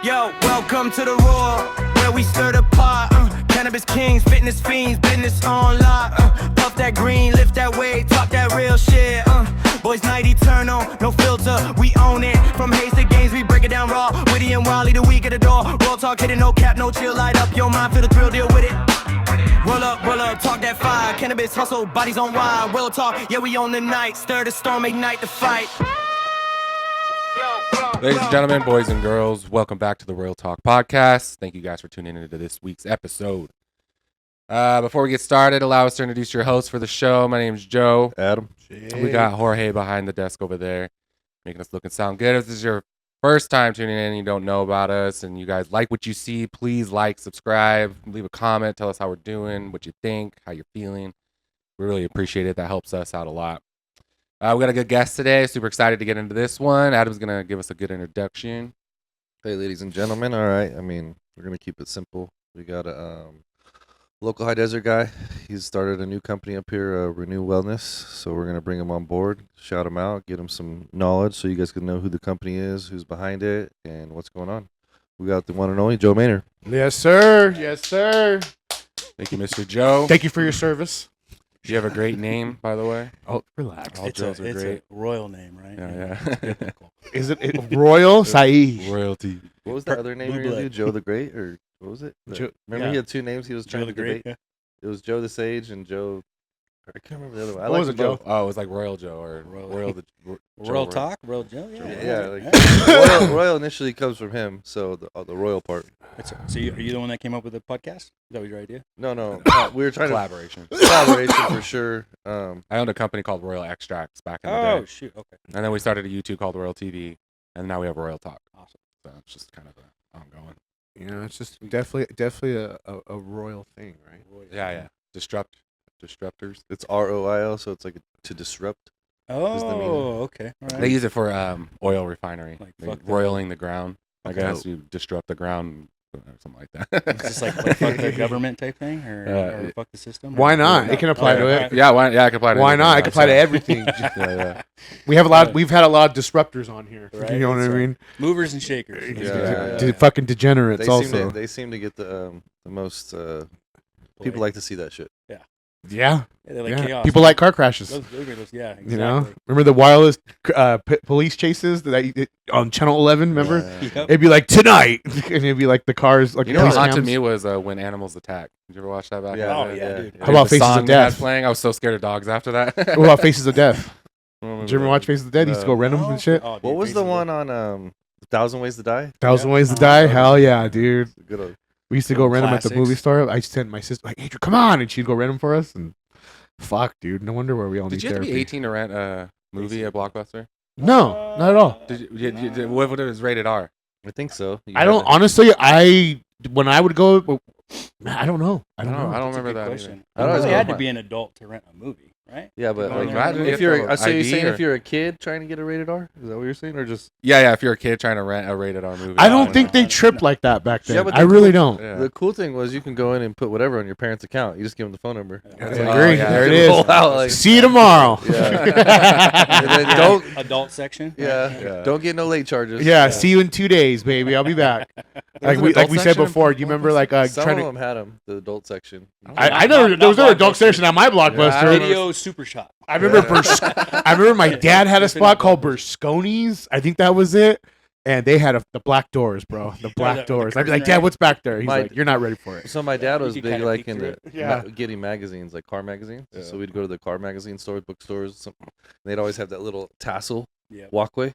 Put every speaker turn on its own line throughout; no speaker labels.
Yo, welcome to the Roil, where we stir the pot. Cannabis kings, fitness fiends, business on lock. Puff that green, lift that weight, talk that real shit. Boys night eternal, no filter, we own it. From haze to games, we break it down raw. Witty and Wally, the week at the door. Roil Talk, hitting no cap, no chill, light up your mind, feel the thrill, deal with it. Roll up, talk that fire. Cannabis hustle, bodies on wire. Roil Talk, yeah, we on the night. Stir the storm, ignite the fight.
Ladies and gentlemen, boys and girls, welcome back to the Roil Talk podcast. Thank you guys for tuning into this week's episode. Before we get started, allow us to introduce your host for the show. My name is Joe.
Adam.
We got Jorge behind the desk over there, making us look and sound good. If this is your first time tuning in and you don't know about us and you guys like what you see, please like, subscribe, leave a comment, tell us how we're doing, what you think, how you're feeling. We really appreciate it. That helps us out a lot. We got a good guest today. Super excited to get into this one. Adam's going to give us a good introduction.
Hey, ladies and gentlemen. All right. I mean, we're going to keep it simple. We got a local high desert guy. He's started a new company up here, Renu Wellness. So we're going to bring him on board, shout him out, get him some knowledge so you guys can know who the company is, who's behind it, and what's going on. We got the one and only Joe Mayner.
Yes, sir. Yes, sir.
Thank you, Mr. Joe.
Thank you for your service.
You have a great name, by the way.
Oh, relax.
All Joes are great.
It's a royal name, right?
Yeah.
Is it Royal Saeed?
Royalty.
What was the other name you were going to do? Joe the Great? Or what was it? Remember he had two names he was trying to debate?
Yeah.
It was Joe the Sage and Joe... I can't remember the other one.
What was it, Joe?
Oh, it was like Royal Joe or
Roil Talk, Royal Joe.
Royal initially comes from him, so the royal part.
So are you the one that came up with the podcast? Is that your idea?
No. We were trying
collaboration.
Collaboration for sure.
I owned a company called Royal Extracts back in the day.
Oh, shoot. Okay.
And then we started a YouTube called Roil TV, and now we have Roil Talk.
Awesome.
So it's just kind of ongoing.
You know, it's just definitely a royal thing, right?
Yeah. Disruptors.
It's ROIL, so it's like to disrupt.
Oh, okay. All right.
They use it for oil refinery.
Like,
They
fuck the-
roiling the ground. I
Okay.
guess you disrupt the ground or something like that.
Is this like fuck the government type thing, or fuck the system?
Why
or-
not? It can apply to it.
Yeah, I can apply to
Why
anything,
not? It can apply to
so-
everything.
Yeah.
We've had a lot of disruptors on here.
Right,
You know what I
that's right.
mean?
Movers and shakers.
Yeah.
Fucking degenerates also.
They seem to get the most. People like to see that shit.
Yeah.
Yeah, they're like
Yeah.
chaos.
People like car crashes.
Those, yeah, exactly.
You know? Remember the wireless police chases that on Channel 11? Remember?
Yep.
It'd be like tonight, and it'd be like the cars. Like
You know what
police
haunted
cams.
me was When Animals Attack. Did you ever watch that back?
Yeah.
in
Oh
the
yeah,
day?
dude.
How about
The
Faces of
song they had
Death?
playing? I was so scared of dogs after that.
What about Faces of Death? Did you ever watch Faces of Death? He used to go rent them and shit.
Oh, dude,
What was the
Faces
one on 1,000 Ways to Die?
1,000 Ways to Die? Hell yeah, dude.
Good old.
We used to go rent them at the
Classics.
movie store. I sent my sister, like, Andrew, come on. And she'd go rent them for us. And fuck, dude. No wonder where we all
Did
need
you have to
therapy.
be 18 to rent a movie at Blockbuster?
No, not at all.
What if it was rated R?
I think so.
I don't, honestly, when I would go, I don't know. I don't know.
I don't
That's a
remember
good
that
question.
I don't
You
know.
really had to be an adult to rent a movie, right?
Yeah, but
Going
like,
around
imagine
if you're,
the
so you're
ID
saying
or-
if you're a kid trying to get a rated R, is that what you're saying, or just
Yeah. If you're a kid trying to rent a rated R movie,
I don't
No,
think they
no,
tripped
no.
like that back then.
Yeah, but
I
the
really
cool-
don't.
Yeah.
the cool thing was you can go in and put whatever on your parents' account. You just give them the phone number.
I
Oh,
agree.
yeah.
There it
You
is.
can pull out, like,
See you tomorrow.
Yeah. And then don't
Adult section.
Yeah.
don't get no late charges.
Yeah, see you in 2 days, baby. I'll be back. like
an
we
adult
said
section?
before. Do you remember like
Some
trying
of
to?
them had them, the adult section.
I never. There was no adult section at my Blockbuster.
Video Super Shot.
I remember. I remember my dad had a spot called Bersconi's. I think that was it. And they had the black doors, bro. The black
the
doors. I'd be like,
curtain
Dad,
rack.
what's back there? He's
My-
like, you're not ready for it.
So my dad was
You
big
kinda
like
peek
in
through
the
Yeah.
getting magazines, like car magazines.
Yeah.
So we'd go to the car magazine stores, bookstores. Something. They'd always have that little tassel
Yeah.
walkway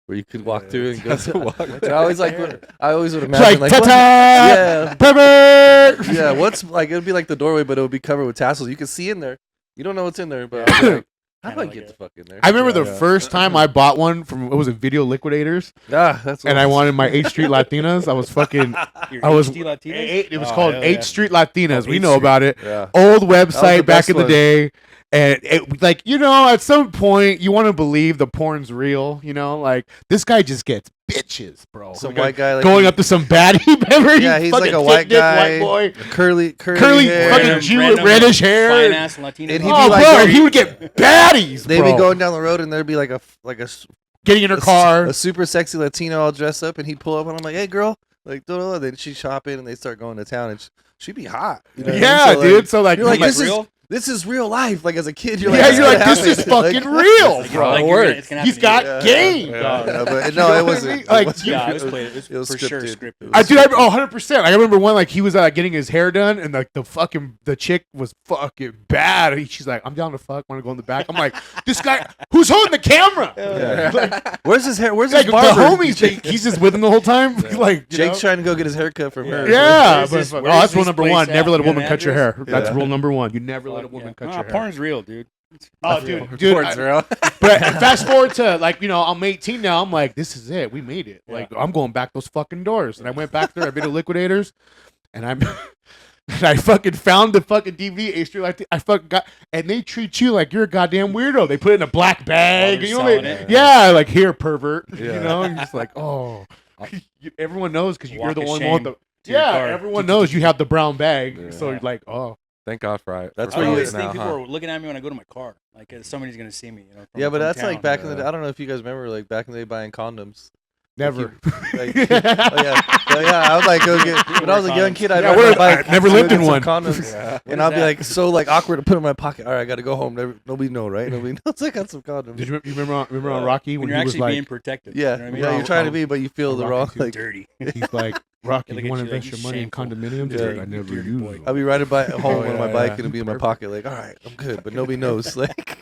where you could walk through and go.
Tassel walkway.
And I always like. I always would
It's
imagine
like,
like.
ta-ta!
Yeah.
Pervert!
Yeah. What's like? It would be like the doorway, but it would be covered with tassels. You could see in there. You don't know what's in there, but I'd be like, how do
Kinda
I
like
get
it.
the fuck in there?
I remember the
Yeah.
first time I bought one from, what was it, Video Liquidators?
That's.
And I wanted my 8th Street Latinas. I was fucking,
Your
I was,
HD Latinas?
it was
Oh,
called
hell
8th
yeah.
Street Latinas.
Oh,
we
8th
know
Street.
about it.
Yeah.
Old
That was
website
the
back
best
in the
one.
day. And it, like, you know, at some point you want to believe the porn's real, you know, like this guy just gets bitches, bro.
Some
Like,
white guy like
going up to some baddie. Remember?
Yeah, he's like
fucking
a white
thick-dick
guy,
white boy,
curly
hair. Fucking Jew with
random
reddish hair.
fine ass Latino.
And he'd
Oh,
be like,
bro,
yo,
he would get baddies,
they'd
bro.
be going down the road and there'd be like a
Getting in her car.
a super sexy Latino all dressed up, and he'd pull up and I'm like, hey girl, like then she'd shop in and they start going to town and she'd be hot. You know what I mean?
Yeah,
So,
dude. So like,
you're like,
Like
this is real life. Like as a kid, you're
yeah,
like,
you're like, this is fucking real,
Like,
bro.
like,
works.
He's got
Yeah.
game,
Yeah,
dog.
but
You
no,
know
it
what I
wasn't.
mean? Like,
it wasn't-
Yeah, it was played. It was
it
for sure
scripted.
scripted.
It
I
was
dude, I,
scripted.
100%. I remember one like he was getting his hair done, and like the chick was fucking bad. She's like, I'm down to fuck. Want to go in the back? I'm like, this guy who's holding the camera?
Yeah.
Like,
Where's his hair? Where's
like
his
the
barber?
homies, he's just with him the whole time. Like, you
Jake's
know?
trying to go get his haircut from her.
Yeah,
Where's
but
this-
oh,
where's
that's rule
this
number
place
one.
at?
Never let a
You got
woman
an
cut your hair.
address?
That's
Yeah.
rule number one. You never let a
Fuck
woman
yeah.
cut
Nah,
your hair.
porn's real, dude.
Oh, dude,
Porn's real.
But fast forward to like, you know, I'm 18 now. I'm like, this is it. We made it.
Yeah.
Like, I'm going back those fucking doors. And I went back there. I've been to Liquidators, and I'm. And I fucking found the fucking DVD. I fucking got, and they treat you like you're a goddamn weirdo. They put it in a black bag.
they're
You know,
selling
they-
it.
yeah, like here, pervert. You
Yeah.
know, and you're just like, oh, everyone knows because you're
Walk
the
of
one
shame
with the.
to your
Yeah,
car.
everyone knows you have the brown bag.
Yeah.
So you're like, oh,
Thank God for it.
That's
I
where you-
always
now,
think people
huh?
are looking at me when I go to my car. Like somebody's gonna see me. You know,
Yeah, but
from
that's like
town.
back in the day. I don't know if you guys remember, like back in the day, buying condoms.
never.
Like, oh yeah, I was like, go get. When I was a young kid, I'd
Yeah,
ride
what
my
if-
bike,
I never
go
lived
get
in
some
one.
condoms,
Yeah.
and
What
I'll
is
be
that?
like so like awkward to put in my pocket. All right, I got to go home. Nobody know, right? Nobody knows I got some condoms.
Did you remember on Rocky
when
when
you're
he was
actually
like,
being protected.
Yeah,
you know what I mean?
yeah, you're trying to
I'm-
be, but you feel the
I'm
wrong.
rocking too
Like
dirty.
he's like, Rocky,
Look
you
at
want to
you, like,
invest
you
your money in
shameful.
condominiums?
Yeah.
Like, I never
Dirty
use
boy.
them.
I'll be riding by home
Oh,
with my
yeah,
bike,
yeah.
and it'll be in my pocket. Like, all right, I'm good, but nobody knows. Like,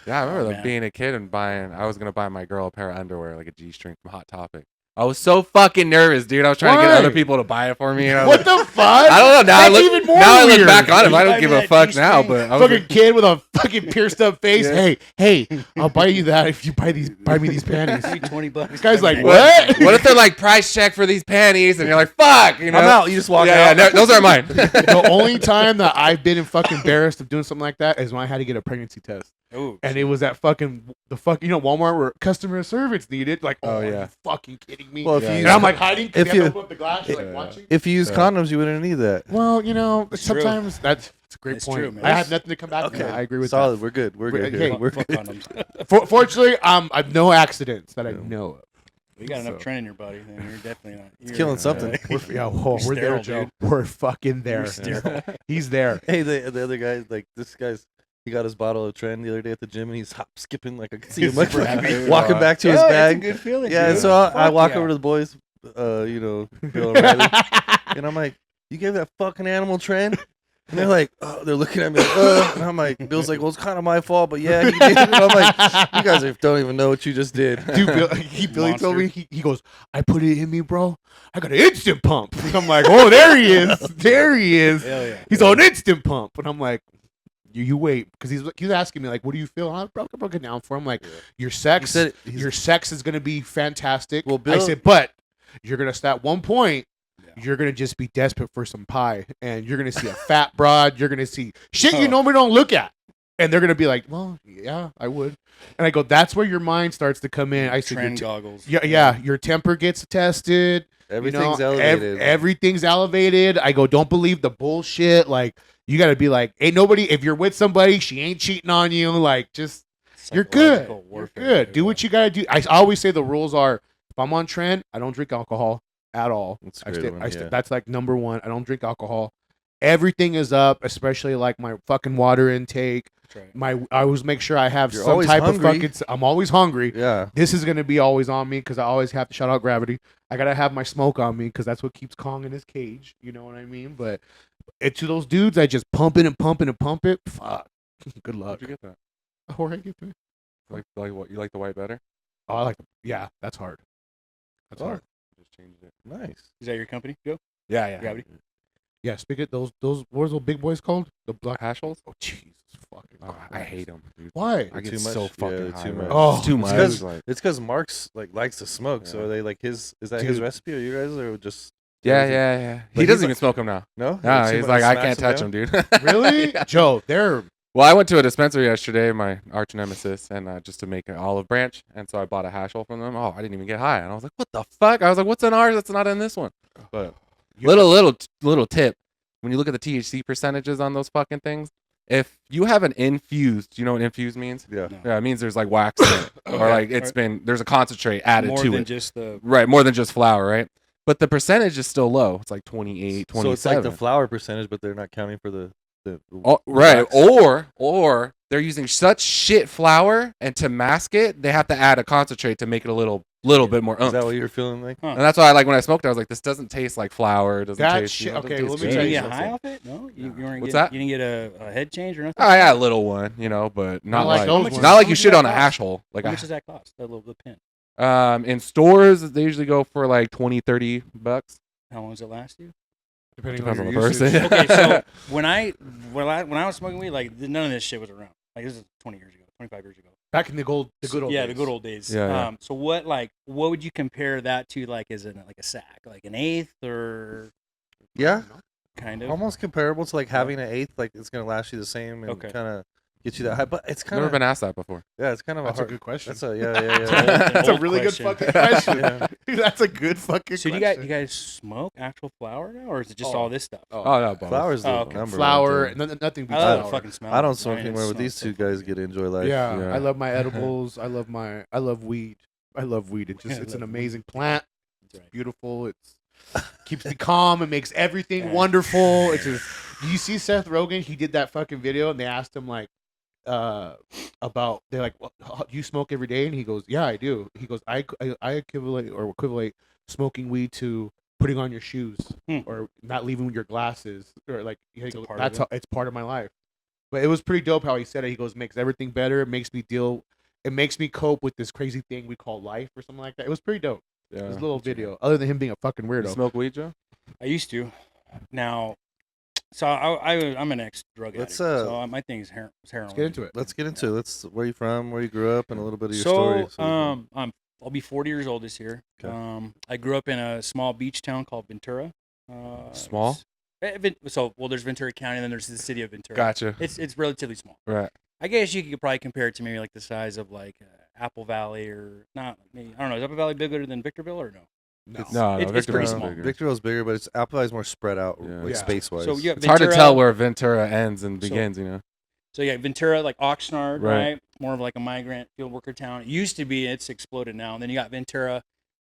Yeah, I remember
Oh,
them
man.
being a kid and buying. I was gonna buy my girl a pair of underwear, like a G-string from Hot Topic. I was so fucking nervous, dude. I was trying to get
Why?
other people to buy it for me. And I was
What
like,
the fuck?
I don't know. Now
That's
I look,
even more
now I
weird.
look back on it. I
You
don't
buy
give
me
a
that
fuck now.
G-string?
But I was
Fucking kid with a fucking pierced up face.
Yeah.
Hey, I'll buy you that if you buy me these panties.
Pay $20.
This guy's like,
Hey,
what?
what if they're like price check for these panties, and you're like, fuck, you know?
I'm out. You just walk
Yeah,
out.
yeah, those are mine.
The only time that I've been fucking embarrassed of doing something like that is when I had to get a pregnancy test.
Ooh,
And it was at Walmart where customer service needed. Like,
Oh,
are
yeah.
you fucking kidding me?
Well, if
Yeah,
you
And
use,
I'm like hiding because
if
you
you-
have to open up the glass. You're like
Yeah.
watching.
if you use
Yeah.
condoms, you wouldn't need that.
Well, you know,
It's true.
sometimes that's a great
It's
point.
true, man.
I have nothing to come back
Okay,
from that. I agree with
solid. We're good. We're good.
Hey,
Here. We're
fuck
good.
condoms.
that. Fortunately, I've no accidents that I know of.
You got enough
So-
trend in your body, then you're definitely not.
It's killing something.
We're there,
sterile,
Joe.
dude.
We're fucking there.
You're sterile.
He's there.
Hey, the other guy, like this guy's, he got his bottle of Tren the other day at the gym, and he's hop skipping like I could see him like
Super happy.
walking back to his
Yeah,
bag.
It's a good feeling.
Yeah, and
dude.
so I
Fuck
walk
yeah.
over to the boys, Bill and Riley, and I'm like, "You gave that fucking animal Tren?" And they're like, oh, they're looking at me, like, and I'm like, Bill's like, well, it's kind of my fault, but yeah, he did. And I'm like, you guys don't even know what you just did.
Dude, Billy told me, he goes, I put it in me, bro. I got an instant pump. And I'm like, oh, there he is. There he is.
Hell yeah.
He's on instant pump. And I'm like, you wait. Because he's asking me, like, what do you feel? I broke it down for him. Like, your
He
sex,
said,
your sex is going to be fantastic.
Well,
I
Bill-
said, but you're going to, at one point,
Yeah.
you're going to just be desperate for some pie. And you're going to see a fat broad. You're going to see shit you normally don't look at. And they're going to be like, well, yeah, I would. And I go, that's where your mind starts to come in. I said,
Trend goggles.
yeah, your temper gets tested.
everything's
you know,
elevated.
Everything's elevated. I go, don't believe the bullshit. Like, you got to be like, ain't nobody, if you're with somebody, she ain't cheating on you. Like, just, you're good.
Psychological
You're
warfare,
good.
dude.
Do what you got to do. I always say the rules are, if I'm on trend, I don't drink alcohol at all.
That's a great one, yeah.
That's like number one. I don't drink alcohol. Everything is up, especially like my fucking water intake.
That's right.
I always make sure I have
You're
some
always
type
hungry.
of fucking. I'm always hungry.
Yeah.
This is gonna be always on me because I always have to shout out gravity. I gotta have my smoke on me because that's what keeps Kong in his cage. You know what I mean? But to those dudes, I just pump it and pump it and pump it. Fuck. Good luck.
How'd you get that?
Jorge, get me.
Like what? You like the white better?
Oh, I like. Yeah, that's hard. That's
Oh.
hard.
Just changed it.
Nice.
Is that your company, Joe?
Yeah, yeah.
Gravity?
Yeah. Speak it. Those. What are those big boys called? The black.
Hash holes?
Oh Jesus fucking.
Oh, I hate them. Dude.
Why?
I get
Too much?
so
Yeah,
fucking
too
high.
much.
bro.
Oh,
it's too
it's
much.
'cause-
Like,
It's because Mark's likes to smoke. So
Yeah.
are they like his? Is that his
Dude.
recipe? Or you guys or just?
yeah,
is it-
yeah, yeah.
But
He doesn't
he's
even smoke them now.
No.
No,
Too
he's
much-
like, I
smacks
can't touch
down?
them, dude.
Really,
Yeah.
Joe? They're
Well, I went to a dispensary yesterday, my arch nemesis, and just to make an olive branch, and so I bought a hash oil from them. Oh, I didn't even get high, and I was like, "What the fuck?" I was like, "What's in ours that's not in this one?" But little tip: when you look at the THC percentages on those fucking things, if you have an infused, you know what infused means?
Yeah.
Yeah, it means there's like wax in it, or like there's a concentrate added
more
to
than
it.
just the
Right, more than just flour, right? But the percentage is still low. It's like 28, 27.
So it's like the flour percentage, but they're not counting for the
Right.
wax.
Or they're using such shit flour, and to mask it, they have to add a concentrate to make it a little bit more
Is
oomph.
that what you're feeling like?
And that's why, like, when I smoked it, I was like, this doesn't taste like flour. It doesn't
That
taste.
shit-
It doesn't
okay,
taste
let me
good.
tell
you
you
get
something.
high off it? No, you weren't
What's
getting,
that?
You didn't get a head change or nothing.
Oh, yeah, a little one, but not
Not like
like
those
not
ones.
like
How
you
much
shit
does
on a
that
hash
cost?
hole. Like
How much does that cost? That little pin.
in stores, they usually go for like $20-$30.
How long does it last you?
Depending
Depends
on
on
your
the
usage.
person.
Okay, so when I was smoking weed, like none of this shit was around. Like this is 20 years ago, 25 years ago.
Back in the good old
Yeah,
days.
the good old days.
Yeah.
So what would you compare that to? Like, is it like a sack, like an eighth, or
Yeah,
kind of?
almost comparable to like having an eighth. Like it's gonna last you the same and
Okay.
kind of get you that high. But it's kind
Never
of
been asked that before.
yeah, it's kind of
That's
a
a
hard.
good question.
That's a yeah.
That's a
Old
really
question.
good fucking question.
Yeah.
That's a good fucking
So
question.
you guys smoke actual flour now, or is it just
Oh.
all this stuff?
Oh, no, both.
Flowers the
Oh, okay.
number
flour,
one thing.
nothing beats
I love the
flour.
fucking smell.
I don't
of it.
smoke
mean, it
anymore, but
smells
these
so
two
fucking
guys
good.
get to enjoy life.
Yeah,
Yeah.
I love my edibles. I love weed. I love weed. It's just
I
it's an
love
amazing plant.
That's
It's
right.
beautiful. It's keeps me calm. It makes everything
Yeah.
wonderful. It's just. Do you see Seth Rogen? He did that fucking video, and they asked him like, about they're like, well, do you smoke every day? And he goes, yeah, I do. He goes, I equivalent smoking weed to putting on your shoes or not leaving your glasses or like he goes,
part of
that's
it.
how it's part of my life. But it was pretty dope how he said it. He goes, makes everything better. It makes me cope with this crazy thing we call life or something like that. It was pretty dope.
Yeah.
This little video, other than him being a fucking
You
weirdo.
smoke weed, Joe?
I used to. Now, so I'm an ex-drug addict.
Let's,
So my thing is heroin.
Let's get into it.
Let's get into it. Let's where you from, where you grew up, and a little bit of your
So,
story. So we can-
I'll be 40 years old this year.
Okay.
I grew up in a small beach town called Ventura.
Small?
There's Ventura County, and then there's the city of Ventura.
Gotcha.
It's relatively small.
Right.
I guess you could probably compare it to maybe like the size of like Apple Valley or not. Maybe, I don't know. Is Apple Valley bigger than Victorville or no?
No.
No,
It's
Victor
pretty
was
small.
bigger.
Victorville's bigger, but it's Apple Valley's more spread out,
Yeah.
like
Yeah.
space wise.
So you got
It's hard to
Ventura-
tell where Ventura ends and
So-
begins, you know?
So yeah, Ventura, like Oxnard,
Right.
right? More of like a migrant field worker town. It used to be. It's exploded now. And then you got Ventura, and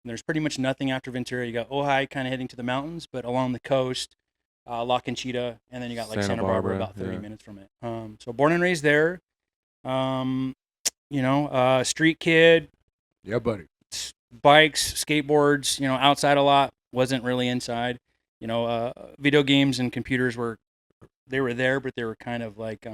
there's pretty much nothing after Ventura. You got Ojai kind of heading to the mountains, but along the coast, La Conchita, and then you got like
Santa
Santa Barbara,
Barbara,
about 30
yeah.
minutes from it. So born and raised there. Street kid,
Yeah, buddy.
bikes, skateboards. Outside a lot. Wasn't really inside. Video games and computers were there, but they were kind of like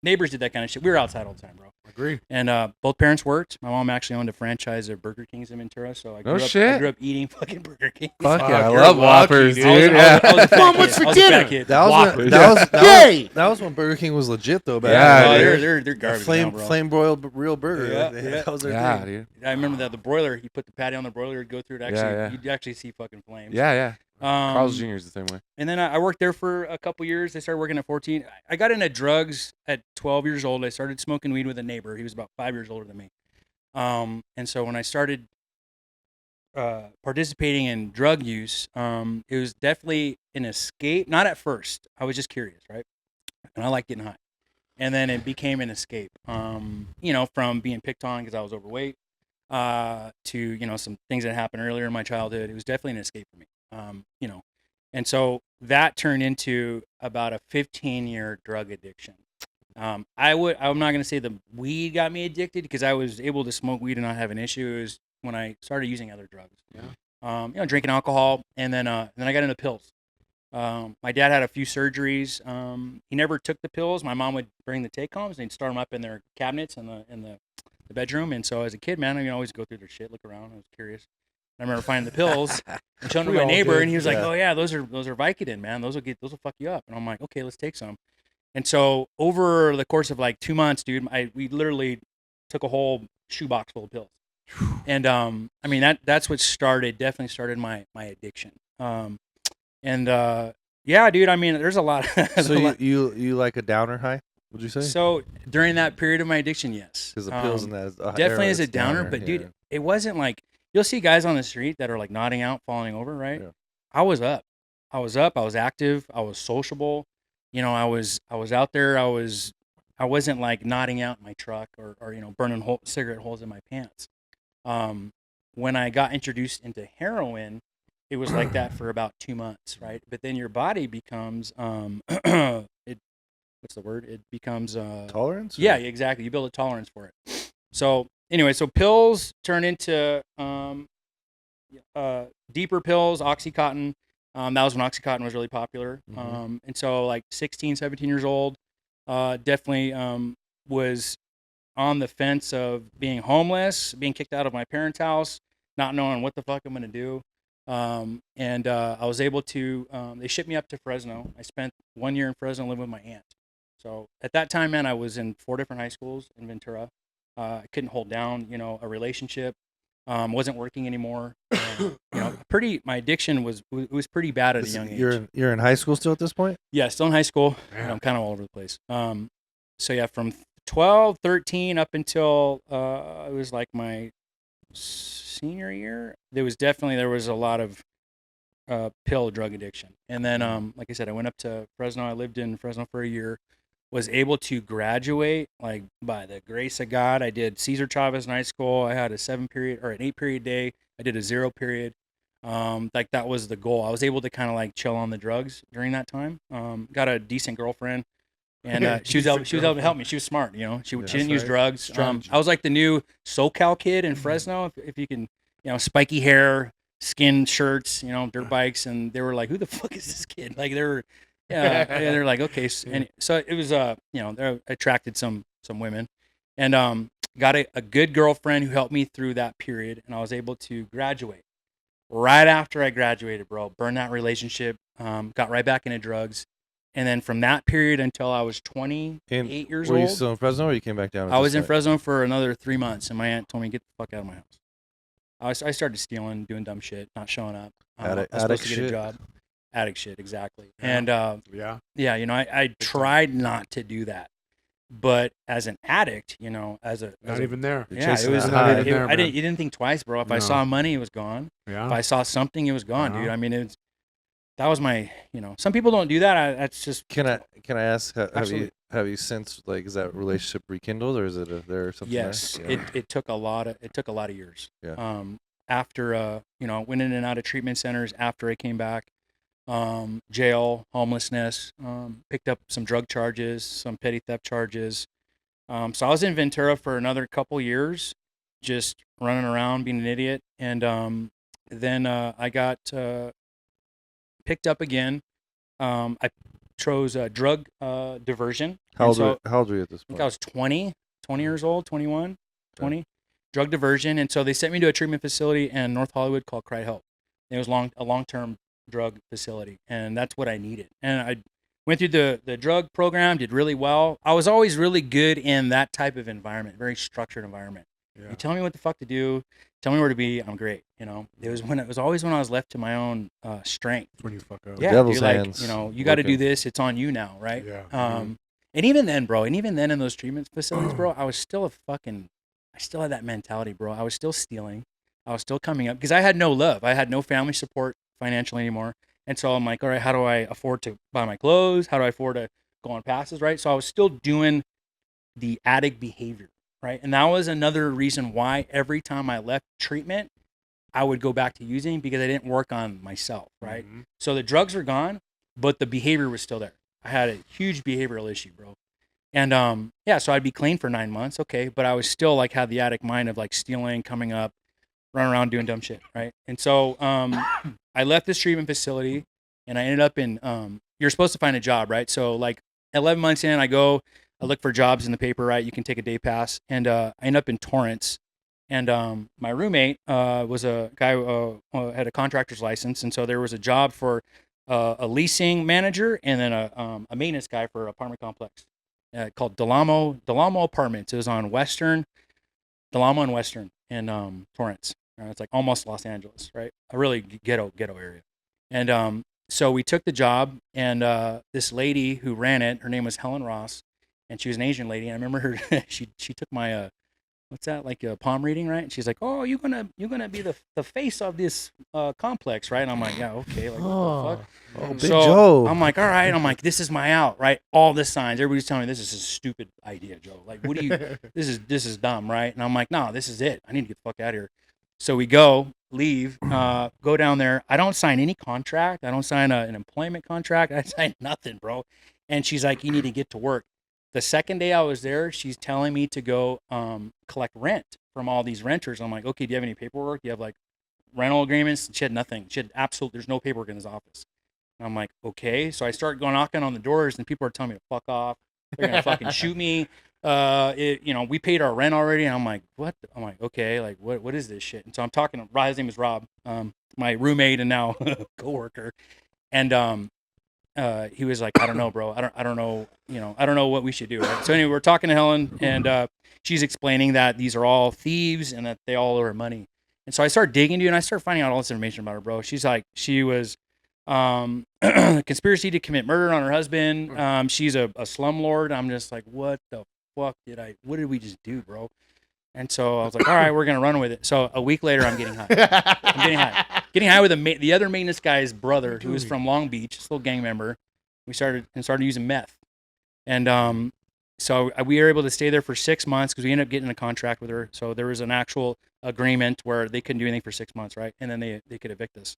neighbors did that kind of shit. We were outside all the time, bro.
Agree.
And both parents worked. My mom actually owned a franchise of Burger Kings in Ventura, so I grew up.
shit.
I grew up eating fucking Burger King.
Fuck
Fuck,
yeah, I
you're
love
lucky,
Whoppers,
dude.
dude.
I was a fat
Mom,
kid.
what's for
I was a fat
dinner?
kid.
that was
Whoppers.
that was when Burger King was legit though. Back
Yeah,
in the
dude.
day.
they're
The
garbage
flame
now, bro.
flame broiled real burger.
Yeah,
like,
yeah.
That was their
Yeah,
thing.
dude.
I remember that the broiler. You put the patty on the broiler, it'd go through it. Actually,
Yeah.
you'd actually see fucking flames.
Yeah, yeah. Carl's
Um,
Jr. is the same way.
And then I worked there for a couple years. I started working at 14. I got into drugs at 12 years old. I started smoking weed with a neighbor. He was about 5 years older than me. And so when I started participating in drug use, it was definitely an escape. Not at first. I was just curious, right? And I liked getting high. And then it became an escape, from being picked on because I was overweight to, some things that happened earlier in my childhood. It was definitely an escape for me. And so that turned into about a 15-year drug addiction. I'm not going to say the weed got me addicted because I was able to smoke weed and not have an issue. It was when I started using other drugs.
Yeah.
Drinking alcohol, and then I got into pills. My dad had a few surgeries. He never took the pills. My mom would bring the take-homes and he'd start them up in their cabinets in the bedroom. And so as a kid, man, I always go through their shit, look around. I was curious. I remember finding the pills and showing them to
We
my
all
neighbor,
did,
and he was like,
yeah.
"Oh yeah, those are Vicodin, man. Those will fuck you up." And I'm like, "Okay, let's take some." And so over the course of like 2 months, dude, we literally took a whole shoebox full of pills. And that's what definitely started my addiction. Yeah, dude. I mean, there's a lot.
So you like a downer high? Would you say?
So during that period of my addiction, yes.
Because the pills in that
Definitely
era,
is a
it's
downer, but dude,
yeah.
it wasn't like you'll see guys on the street that are like nodding out, falling over, right?
Yeah.
I was up. I was up, I was active, I was sociable. You know, I was out there, I wasn't like nodding out in my truck or you know, burning cigarette holes in my pants. When I got introduced into heroin, it was like that for about 2 months, right? But then your body becomes it what's the word? It becomes
Tolerance?
yeah, exactly. You build a tolerance for it. So anyway, so pills turn into deeper pills, Oxycontin. That was when Oxycontin was really popular. And so like 16, 17 years old, definitely was on the fence of being homeless, being kicked out of my parents' house, not knowing what the fuck I'm going to do. And I was able to, they shipped me up to Fresno. I spent 1 year in Fresno living with my aunt. So at that time, man, I was in 4 different high schools in Ventura. I couldn't hold down, you know, a relationship. Wasn't working anymore. You know, my addiction was pretty bad at a young age.
You're in high school still at this point?
Yeah, still in high school.
Man.
I'm kind of all over the place. So yeah, from 12, 13 up until it was like my senior year, there was a lot of pill drug addiction. And then, like I said, I went up to Fresno. I lived in Fresno for a year. Was able to graduate like by the grace of God. I did Cesar Chavez in high school. I had a 7-period or an 8-period day. I did a 0-period. Like that was the goal. I was able to kind of like chill on the drugs during that time. Got a decent girlfriend, and she was able to help me. She was smart, you know. She didn't use drugs.
Strategy.
I was like the new SoCal kid in Fresno, if you can, you know, spiky hair, skin shirts, you know, dirt bikes, and they were like, "Who the fuck is this kid?" Like they were. Yeah, they're like, okay, and so it was, you know, they attracted some women, and got a good girlfriend who helped me through that period, and I was able to graduate. Right after I graduated, bro, burned that relationship, got right back into drugs, and then from that period until I was 28 years
Were you
old,
still in Fresno or you came back down?
I was in Fresno for another 3 months, and my aunt told me, "Get the fuck out of my house." I started stealing, doing dumb shit, not showing up. I was supposed to get a job. Addict shit, exactly.
Yeah.
And yeah, you know, I tried not to do that, but as an addict, you know,
Not even there.
yeah, it was
not even
there, man.
you didn't think twice, bro. If I
No.
saw money, it was gone.
Yeah.
If I saw something, it was gone, dude.
Uh-huh.
I mean, that was my, you know, some people don't do that. That's just
Can I ask?
Absolutely.
Have you since, like, is that relationship rekindled or is it there or something?
yes,
there?
it took a lot of years.
Yeah.
After you know, went in and out of treatment centers after I came back. Jail, homelessness, picked up some drug charges, some petty theft charges. So I was in Ventura for another couple years, just running around being an idiot. And then I got picked up again. I chose drug diversion.
How old
And
were you at this
I think
point?
I was 20 years old, 21, 20. Drug diversion. And so they sent me to a treatment facility in North Hollywood called Cry Help. It was a long-term drug facility, and that's what I needed. And I went through the drug program, did really well. I was always really good in that type of environment, very structured environment.
Yeah.
You tell me what the fuck to do, tell me where to be, I'm great. You know, it was always when I was left to my own strength.
That's when you fuck up.
Yeah,
devil's
you're like,
hands
you know, you got to do
working.
this. It's on you now, right?
Yeah.
And even then, bro, in those treatment facilities, bro, I still had that mentality, bro. I was still stealing. I was still coming up because I had no love. I had no family support financially anymore. And so I'm like, all right, how do I afford to buy my clothes? How do I afford to go on passes, right? So I was still doing the addict behavior, right? And that was another reason why every time I left treatment, I would go back to using because I didn't work on myself, right?
Mhm.
So the drugs were gone, but the behavior was still there. I had a huge behavioral issue, bro. And yeah, so I'd be clean for 9 months, okay, but I was still like had the addict mind of like stealing, coming up, running around doing dumb shit, right? And so I left this treatment facility and I ended up in you're supposed to find a job, right? So like 11 months in, I look for jobs in the paper, right? You can take a day pass, and I end up in Torrance. And my roommate was a guy who had a contractor's license, and so there was a job for a leasing manager and then a maintenance guy for an apartment complex called Delamo Apartments. It was on Delamo and Western in Torrance. It's like almost Los Angeles, right? A really ghetto area. And so we took the job, and this lady who ran it, her name was Helen Ross, and she was an Asian lady. And I remember her. she took my what's that, like a palm reading, right? And she's like, "Oh, you're gonna be the face of this complex, right?" And I'm like, "Yeah, okay." Like, what the fuck?
Oh, Big
So
Joe.
I'm like, all right. I'm like, this is my out, right? All the signs. Everybody's telling me this is a stupid idea, Joe. Like, what do you? This is dumb, right? And I'm like, no, this is it. I need to get the fuck out of here. So we leave, go down there. I don't sign any contract. I don't sign an employment contract. I sign nothing, bro. And she's like, you need to get to work. The second day I was there, she's telling me to go collect rent from all these renters. I'm like, okay, do you have any paperwork? Do you have like rental agreements? She had nothing. She had there's no paperwork in this office. And I'm like, okay. So I start going knocking on the doors, and people are telling me to fuck off. They're gonna fucking shoot me. We paid our rent already. And I'm like, what? I'm like, okay, like what is this shit? And so I'm talking to his name is Rob, my roommate and now coworker. And he was like, I don't know, bro. I don't know, I don't know what we should do. Right? So anyway, we're talking to Helen, and she's explaining that these are all thieves and that they all owe her money. And so I started digging, dude, and I started finding out all this information about her, bro. She's like, she was conspiracy to commit murder on her husband. She's a slumlord. I'm just like, what the fuck what did we just do, bro? And so I was like, all right, we're going to run with it. So a week later, I'm getting high. Getting high with the other maintenance guy's brother, who was from Long Beach, still gang member. We started using meth. And so we were able to stay there for 6 months because we ended up getting a contract with her. So there was an actual agreement where they couldn't do anything for 6 months, right? And then they could evict us.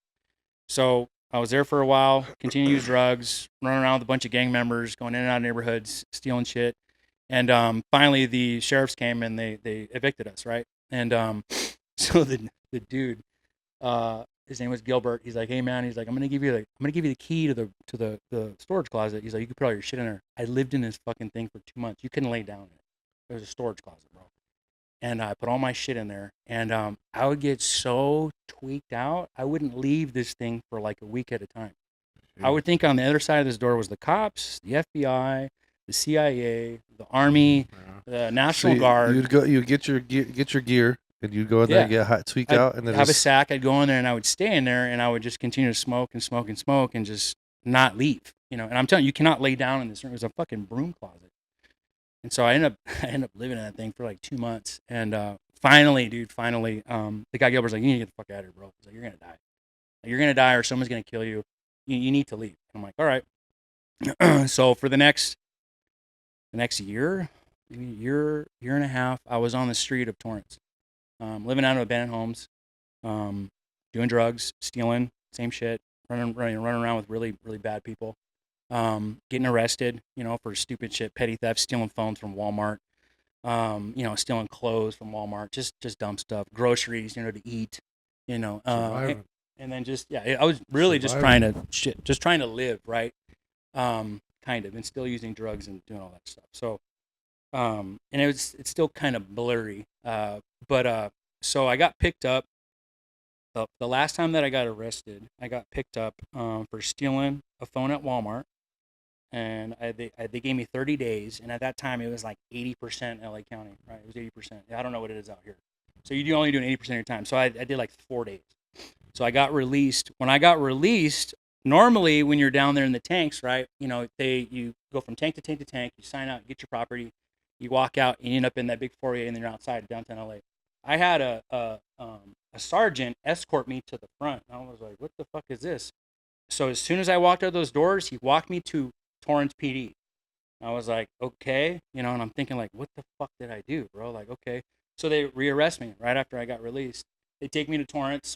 So I was there for a while, continued to use drugs, running around with a bunch of gang members, going in and out of neighborhoods, stealing shit. And finally, the sheriffs came and they evicted us, right? And so the dude, his name was Gilbert. He's like, hey man, he's like, I'm gonna give you the key to the storage closet. He's like, you can put all your shit in there. I lived in this fucking thing for 2 months. You couldn't lay down in it. It was a storage closet, bro. And I put all my shit in there, and I would get so tweaked out, I wouldn't leave this thing for like a week at a time. I would think on the other side of this door was the cops, the FBI, the CIA, the Army, the National Guard.
You'd get your gear, and you'd go in there and get hot, tweak out, and then
have a sack. I'd go in there and I would stay in there, and I would just continue to smoke and smoke and smoke and just not leave. And I'm telling you, you cannot lay down in this room. It was a fucking broom closet. And so I ended up living in that thing for like 2 months. And finally, the guy Gilbert's like, you need to get the fuck out of here, bro. He's like, you're gonna die. You're gonna die, or someone's gonna kill you. You need to leave. And I'm like, all right. So for the next year and a half, I was on the street of Torrance, living out of abandoned homes, doing drugs, stealing, same shit, running around with really, really bad people, getting arrested, for stupid shit, petty theft, stealing phones from Walmart, stealing clothes from Walmart, just dumb stuff, groceries, to eat, and then I was really just trying to live, right, kind of, and still using drugs and doing all that stuff. So, and it's still kind of blurry, but so I got picked up. The last time that I got arrested, I got picked up for stealing a phone at Walmart, and they gave me 30 days, and at that time it was like 80% LA County, right? It was 80%. I don't know what it is out here. So you only do 80% of your time. So I did like 4 days. So I got released. When I got released, normally when you're down there in the tanks, right? You go from tank to tank to tank. You sign out, get your property, you walk out, and you end up in that big foyer, and then you're outside downtown LA. I had a sergeant escort me to the front. I was like, what the fuck is this? So as soon as I walked out those doors, he walked me to Torrance PD. I was like, okay, and I'm thinking like, what the fuck did I do, bro? Like, okay. So they rearrest me right after I got released. They take me to Torrance.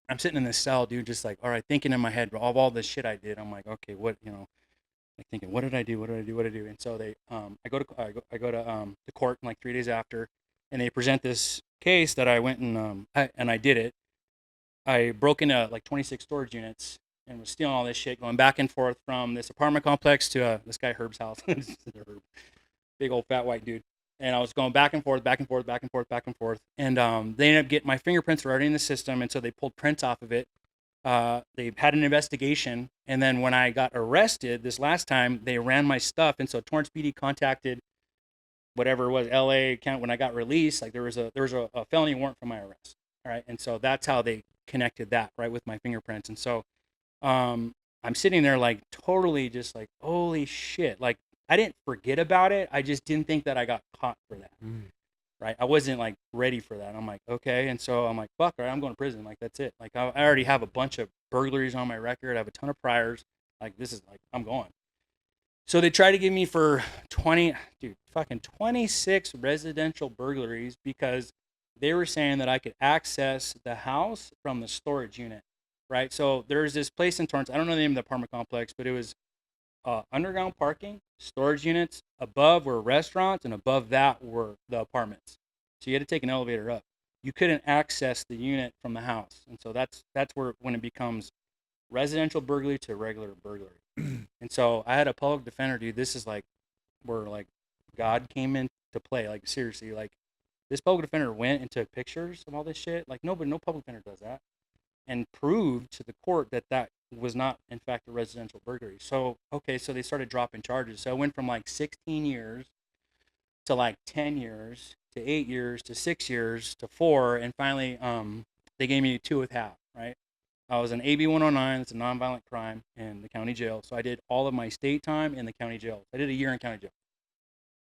I'm sitting in this cell, dude, just like, all right, thinking in my head of all this shit I did. I'm like, okay, what, like thinking, what did I do? And so they, I go to the court like 3 days after, and they present this case that I went and I did it. I broke into like 26 storage units and was stealing all this shit, going back and forth from this apartment complex to this guy Herb's house, big old fat white dude. And I was going back and forth, and they ended up getting my fingerprints already in the system, and so they pulled prints off of it. They had an investigation, and then when I got arrested this last time, they ran my stuff, and so Torrance PD contacted whatever it was, LA County. When I got released, like there was a felony warrant for my arrest, all right, and so that's how they connected that, right, with my fingerprints. And so I'm sitting there like totally just like, holy shit, like I didn't forget about it. I just didn't think that I got caught for that. Right. I wasn't like ready for that. I'm like, okay. And so I'm like, fuck, all right, I'm going to prison. Like, that's it. Like, I already have a bunch of burglaries on my record. I have a ton of priors. Like, this is like, I'm going. So they tried to give me for 26 residential burglaries because they were saying that I could access the house from the storage unit. Right. So there's this place in Torrance. I don't know the name of the apartment complex, but it was underground parking, storage units. Above were restaurants, and above that were the apartments. So you had to take an elevator up. You couldn't access the unit from the house, and so that's where when it becomes residential burglary to regular burglary. And so I had a public defender, dude. This is like where like God came into play. Like seriously, like this public defender went and took pictures of all this shit. Like no public defender does that, and proved to the court that that was not in fact a residential burglary. So okay, so they started dropping charges. So it went from like 16 years to like 10 years to 8 years to 6 years to 4, and finally they gave me 2 with half. Right, I was an AB 109. It's a nonviolent crime in the county jail. So I did all of my state time in the county jail. I did a year in county jail.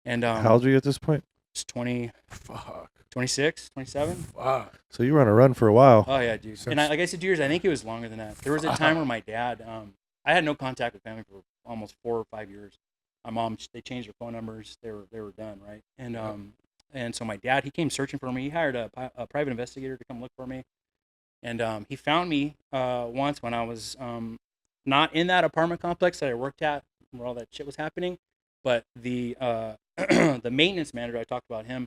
And
How old are you at this point?
it's 20,
Fuck.
26, 27.
Fuck.
So you were on a run for a while.
Oh yeah, dude. And like I said, 2 years. I think it was longer than that. There was a time where my dad, I had no contact with family for almost 4 or 5 years. My mom, they changed their phone numbers. They were done, right? And so my dad, he came searching for me. He hired a private investigator to come look for me, and he found me once when I was not in that apartment complex that I worked at where all that shit was happening, but the the maintenance manager, I talked about him.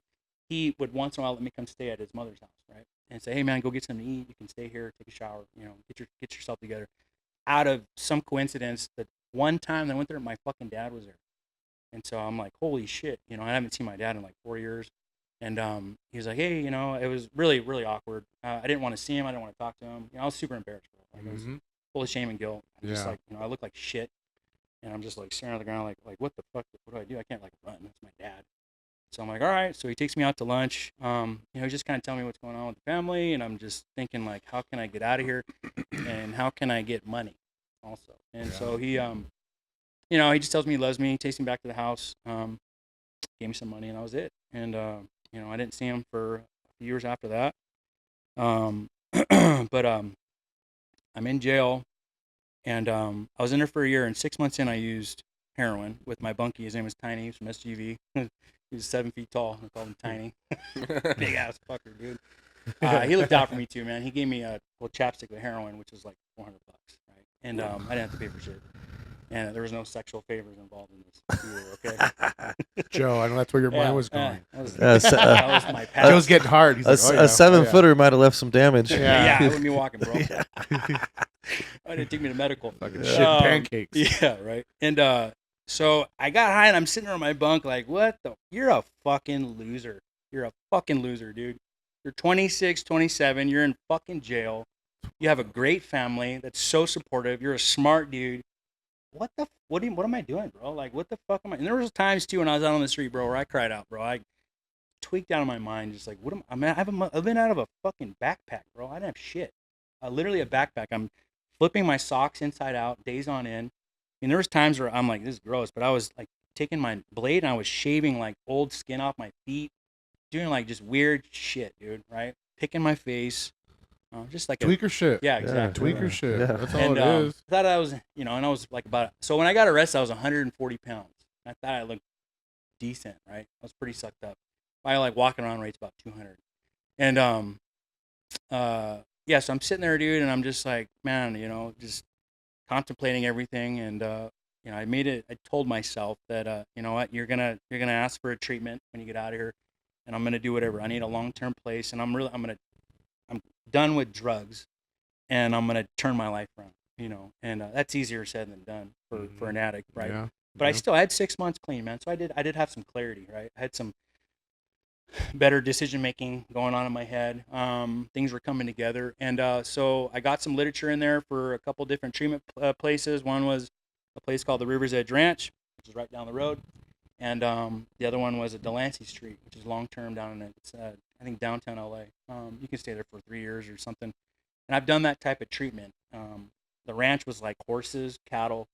He would once in a while let me come stay at his mother's house, right? And say, hey man, go get something to eat. You can stay here, take a shower, get yourself together. Out of some coincidence, that one time that I went there, my fucking dad was there, and so I'm like, holy shit, I haven't seen my dad in like 4 years, and he was like, hey, it was really really awkward. I didn't want to see him. I didn't want to talk to him. I was super embarrassed, bro. Like I was full of shame and guilt. I'm just like, I look like shit, and I'm just like staring at the ground, like what the fuck? What do? I can't like run. That's my dad. So I'm like, all right. So he takes me out to lunch. Just kind of tell me what's going on with the family, and I'm just thinking like, how can I get out of here, and how can I get money, also. And so he, he just tells me he loves me. He takes me back to the house, gave me some money, and that was it. And I didn't see him for a few years after that. But I'm in jail, and I was in there for a year. And 6 months in, I used heroin with my bunkie. His name was Tiny. He's from SGV. He was 7 feet tall. I called him Tiny. Big ass fucker, dude. He looked out for me too, man. He gave me a chapstick with heroin, which was like $400, right? And I didn't have to pay for shit. And there was no sexual favors involved in this either, okay?
Joe, I know that's where your mind was going.
That was my past.
Joe's getting hard. He's like, oh, yeah.
A 7-footer might have left some damage.
Yeah, I wouldn't be walking, bro. I didn't take me to medical.
Fucking shit pancakes.
Yeah, right. And so I got high, and I'm sitting on my bunk like, what the? You're a fucking loser. You're a fucking loser, dude. You're 26, 27. You're in fucking jail. You have a great family that's so supportive. You're a smart dude. What am I doing, bro? Like, what the fuck am I? And there was times too when I was out on the street, bro, where I cried out, bro. I tweaked out of my mind, just like, I've been out of a fucking backpack, bro. I didn't have shit. Literally a backpack. I'm flipping my socks inside out, days on end. I mean, there was times where I'm like, this is gross, but I was like taking my blade and I was shaving like old skin off my feet, doing like just weird shit, dude. Right? Picking my face. Just like
tweaker shit.
Yeah, exactly.
Tweaker shit. Yeah. That's all
and,
it is.
I thought I was, and I was like so when I got arrested, I was 140 pounds. I thought I looked decent, right? I was pretty sucked up. My like walking around rate's about 200. And so I'm sitting there, dude, and I'm just like, man, just contemplating everything. And I told myself that you know what, you're gonna ask for a treatment when you get out of here, and I'm gonna do whatever. I need a long-term place, and I'm done with drugs, and I'm gonna turn my life around, and that's easier said than done for an addict, right?
Yeah.
But I had 6 months clean, man. So I did have some clarity, right? I had some better decision making going on in my head. Things were coming together, and so I got some literature in there for a couple different treatment places. One was a place called the River's Edge Ranch, which is right down the road, and the other one was at Delancey Street, which is long term down in I think downtown LA. You can stay there for 3 years or something. And I've done that type of treatment. The ranch was like horses, cattle,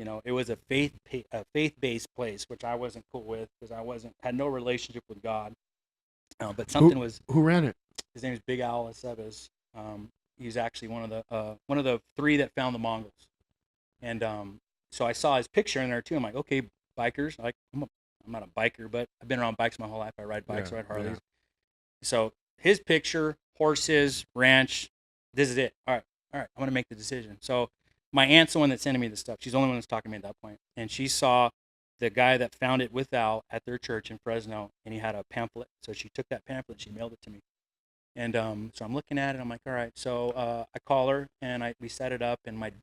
You know, it was a faith-based place, which I wasn't cool with because had no relationship with God. But something was.
Who ran it?
His name is Big Al Aceves. He's actually one of the three that found the Mongols. And so I saw his picture in there too. I'm like, okay, bikers. I'm not a biker, but I've been around bikes my whole life. I ride bikes, I ride Harleys. Yeah. So his picture, horses, ranch. This is it. All right. I'm gonna make the decision. So my aunt's the one that's sending me this stuff. She's the only one that's talking to me at that point. And she saw the guy that found it with Al at their church in Fresno, and he had a pamphlet. So she took that pamphlet, and she mailed it to me. And so I'm looking at it. I'm like, all right. So I call her, and we set it up. And my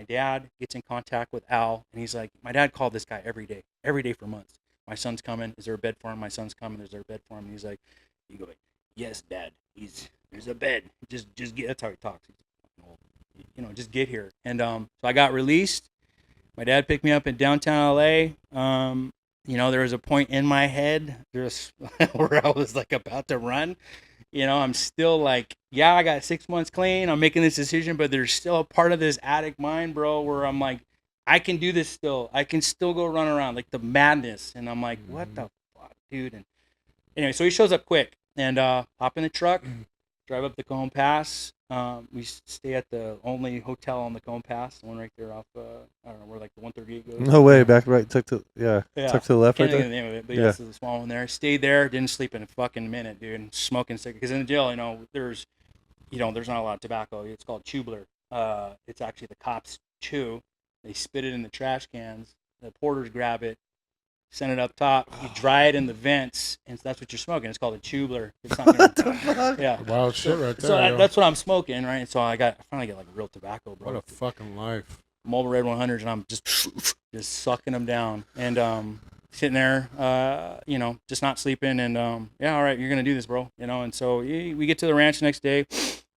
dad gets in contact with Al, and he's like, my dad called this guy every day for months. My son's coming. Is there a bed for him? My son's coming. Is there a bed for him? And he's like, you go, yes, Dad. There's a bed. Just get. That's how he talks. You know, just get here. And so I got released. My dad picked me up in downtown LA. You know, there was a point in my head where I was like about to run. You know, I'm still like, yeah, I got 6 months clean. I'm making this decision, but there's still a part of this addict mind, bro, where I'm like, I can do this still. I can still go run around, like the madness. And I'm like, what the fuck, dude? And anyway, so he shows up quick and hop in the truck, drive up the Cajon Pass. We stay at the only hotel on the Cajon Pass, the one right there off, I don't know, where like the 138 goes.
No way, back right, tuck to the left right
Can't think of
there.
the name of it, but yeah, it's the small one there. Stayed there, didn't sleep in a fucking minute, dude, and smoking cigarettes. Because in the jail, you know, there's not a lot of tobacco. It's called chewbler. It's actually the cops chew. They spit it in the trash cans. The porters grab it, send it up top. You dry it in the vents, and that's what you're smoking. It's called a chewbler. It's not
What the fuck?
yeah.
Wild shit right there.
So
yo.
that's what I'm smoking, right? And so I finally get like real tobacco, bro.
What a fucking life.
Marlboro Red 100s, and I'm just sucking them down and sitting there, you know, just not sleeping. And yeah, all right, you're gonna do this, bro. You know. And so we get to the ranch the next day,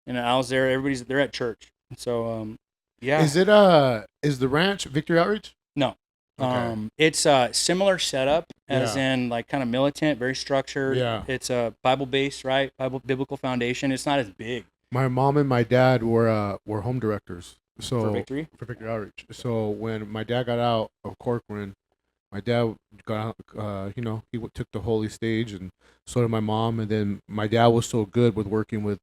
and Al's there. They're at church. And so yeah.
Is the ranch Victory Outreach?
No.
Okay.
It's a similar setup as
Yeah.
in like kind of militant, very structured.
Yeah.
It's a Bible-based, right? Biblical foundation. It's not as big.
My mom and my dad were home directors. So
For Victory?
For Victory Outreach. So when my dad got out of Corcoran, my dad got out, you know, took the holy stage, and so did my mom. And then my dad was so good with working with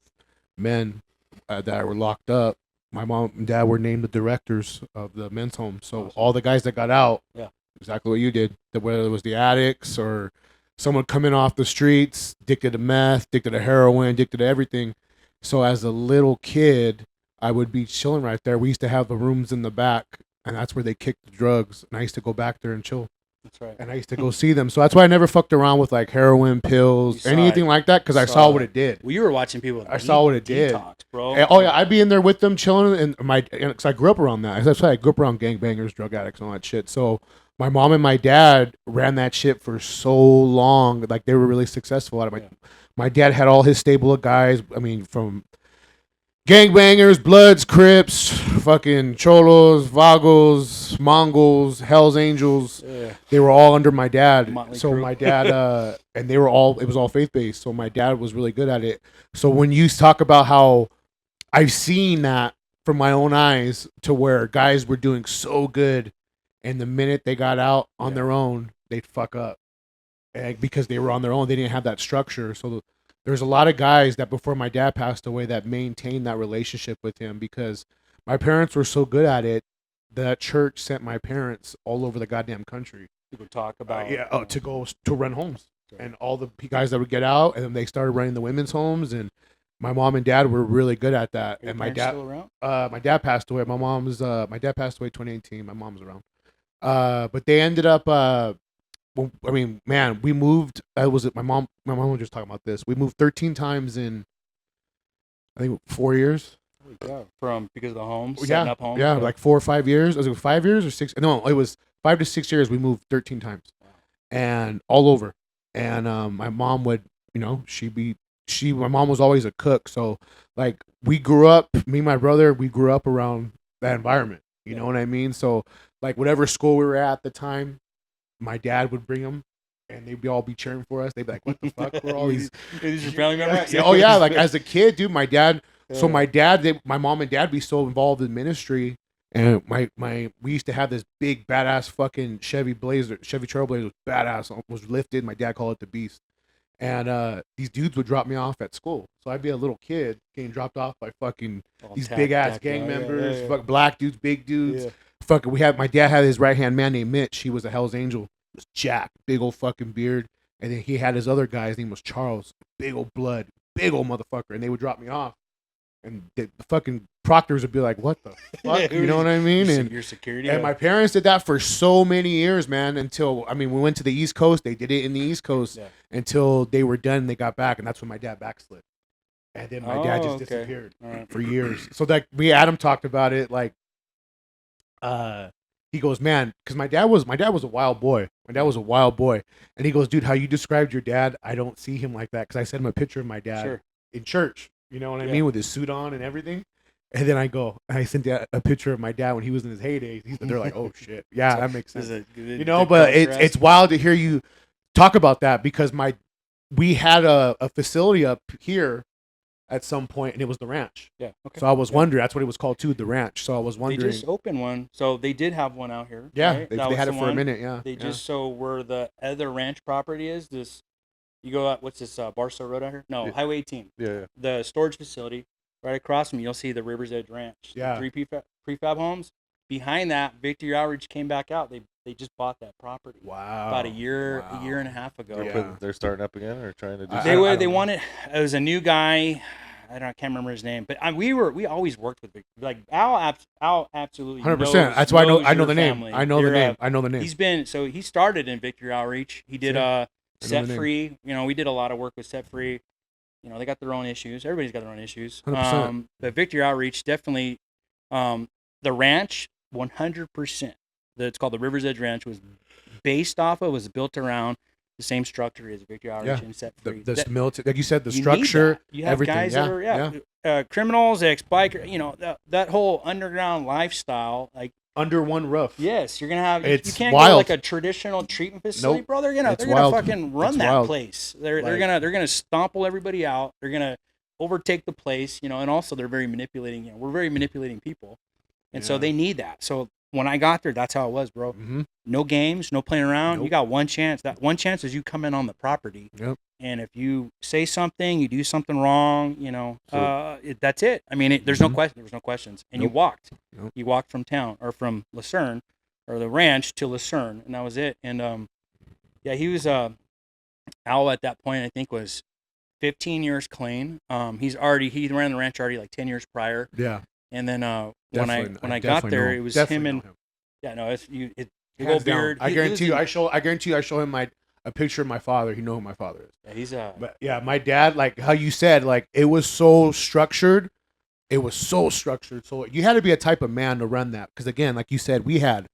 men that were locked up. My mom and dad were named the directors of the men's home. So
Awesome.
all the guys that got out,
Yeah.
exactly what you did, whether it was the addicts or someone coming off the streets, addicted to meth, addicted to heroin, addicted to everything. So as a little kid, I would be chilling right there. We used to have the rooms in the back, and that's where they kicked the drugs. And I used to go back there and chill.
That's right.
And I used to go see them. So that's why I never fucked around with like heroin,
You
pills,
saw
anything
it.
like that, because I
Saw
saw
it.
what it did.
Well, you were watching people.
I saw what it did.
Detox, bro.
And, oh yeah, I'd be in there with them chilling, and because I grew up around that. That's why I grew up around gangbangers, drug addicts, and all that shit. So my mom and my dad ran that shit for so long. Like they were really successful at it. My dad had all his stable of guys. I mean, from gangbangers, Bloods, Crips, fucking Cholos, Vagos, Mongols, Hell's Angels.
Yeah.
They were all under my dad.
Motley
So
Crue.
my dad, and it was all faith based. So my dad was really good at it. So when you talk about how I've seen that from my own eyes to where guys were doing so good, and the minute they got out on their own, they'd fuck up. And because they were on their own, they didn't have that structure. So there's a lot of guys that before my dad passed away that maintained that relationship with him because my parents were so good at it. That church sent my parents all over the goddamn country.
People talk about
To go to run homes, and all the guys that would get out, and then they started running the women's homes. And my mom and dad were really good at that.
Your
And my
parents
dad,
still around?
my dad passed away. My dad passed away 2018. My mom's around. But they ended up. Well, I mean, man, we moved. Was it my mom? My mom was just talking about this. We moved 13 times in, I think, 4 years.
Because of the homes,
Yeah,
setting up homes.
yeah, like 4 or 5 years. Was it 5 years or 6? No, it was 5 to 6 years. We moved 13 times, and all over. And my mom would, you know, my mom was always a cook. So like we grew up, me and my brother, we grew up around that environment. You know what I mean? So like whatever school we were at the time, my dad would bring them, and they'd all be cheering for us. They'd be like, "What the fuck? We're all these."
These are family members.
Yeah, oh yeah, like as a kid, dude, my dad. So my mom and dad be so involved in ministry And we used to have this big badass fucking Chevy Trailblazer was badass, was lifted. My dad called it the Beast. And these dudes would drop me off at school. So I'd be a little kid getting dropped off by fucking these big ass gang members, fuck black dudes, big dudes.
Yeah.
Fucking my dad had his right hand man named Mitch. He was a Hell's Angel. He was Jack, big old fucking beard. And then he had his other guy, his name was Charles, big old blood, big old motherfucker. And they would drop me off. And the fucking proctors would be like, "What the fuck?" You know what I mean? And
your security.
and my parents did that for so many years, man. Until we went to the East Coast. They did it in the East Coast until they were done. They got back, and that's when my dad backslid. And then my dad just disappeared for years. So that Adam talked about it. Like, he goes, "Man," because my dad was a wild boy. My dad was a wild boy, and he goes, "Dude, how you described your dad, I don't see him like that." Because I sent him a picture of my dad in church. You know what I mean, with his suit on and everything. And then I sent a picture of my dad when he was in his heyday. They're like, "Oh shit, yeah, that makes sense." But it's wild to hear you talk about that because we had a facility up here at some point, and it was the ranch.
Yeah. Okay.
So I was wondering, that's what it was called too, the ranch. So I was wondering.
They just opened one, so they did have one out here.
Yeah,
right?
they had it for a minute. Yeah.
They just so where the other ranch property is this. You go out, what's this, Barstow Road out here? No, Highway 18.
Yeah.
The storage facility, right across from you, you'll see the River's Edge Ranch.
Yeah.
3 prefab homes. Behind that, Victory Outreach came back out. They just bought that property.
Wow.
About a year and a half ago.
Yeah.
They're starting up again or trying to do
They wanted, it was a new guy. I can't remember his name, but we always worked with Victory. Like Al absolutely
100%. That's why I know the name.
Family.
I know the name.
He started in Victory Outreach. He did Set Free. We did a lot of work with Set Free. They got their own issues. Everybody's got their own issues.
100%.
But Victory Outreach definitely, the ranch 100%. It's called the River's Edge Ranch. Was built around the same structure as Victory Outreach and Set Free.
The military, like you said, the
you
structure,
you have
everything.
guys that are criminals, ex-biker. That whole underground lifestyle, like.
Under one roof.
Yes, you're gonna have.
It's
you can't
wild.
go like a traditional treatment facility, bro. They're gonna fucking run that place. They're gonna stomple everybody out. They're gonna overtake the place, and also they're very manipulating. We're very manipulating people, and so they need that. So when I got there, that's how it was, bro.
Mm-hmm.
No games, no playing around.
Nope.
You got one chance. That one chance is you come in on the property.
Yep.
And if you say something, you do something wrong, that's it. There's no question. There was no questions. And you walked.
Nope.
You walked from town or from Lucerne or the ranch to Lucerne, and that was it. And he was Al at that point. I think was 15 years clean. He ran the ranch already like 10 years prior.
Yeah.
And then when I got there, it was him and big old beard.
I guarantee you, I show him a picture of my father. He know who my father is.
Yeah, he's
But yeah, my dad, like how you said, like it was so structured. It was so structured. So you had to be a type of man to run that. Because again, like you said, we had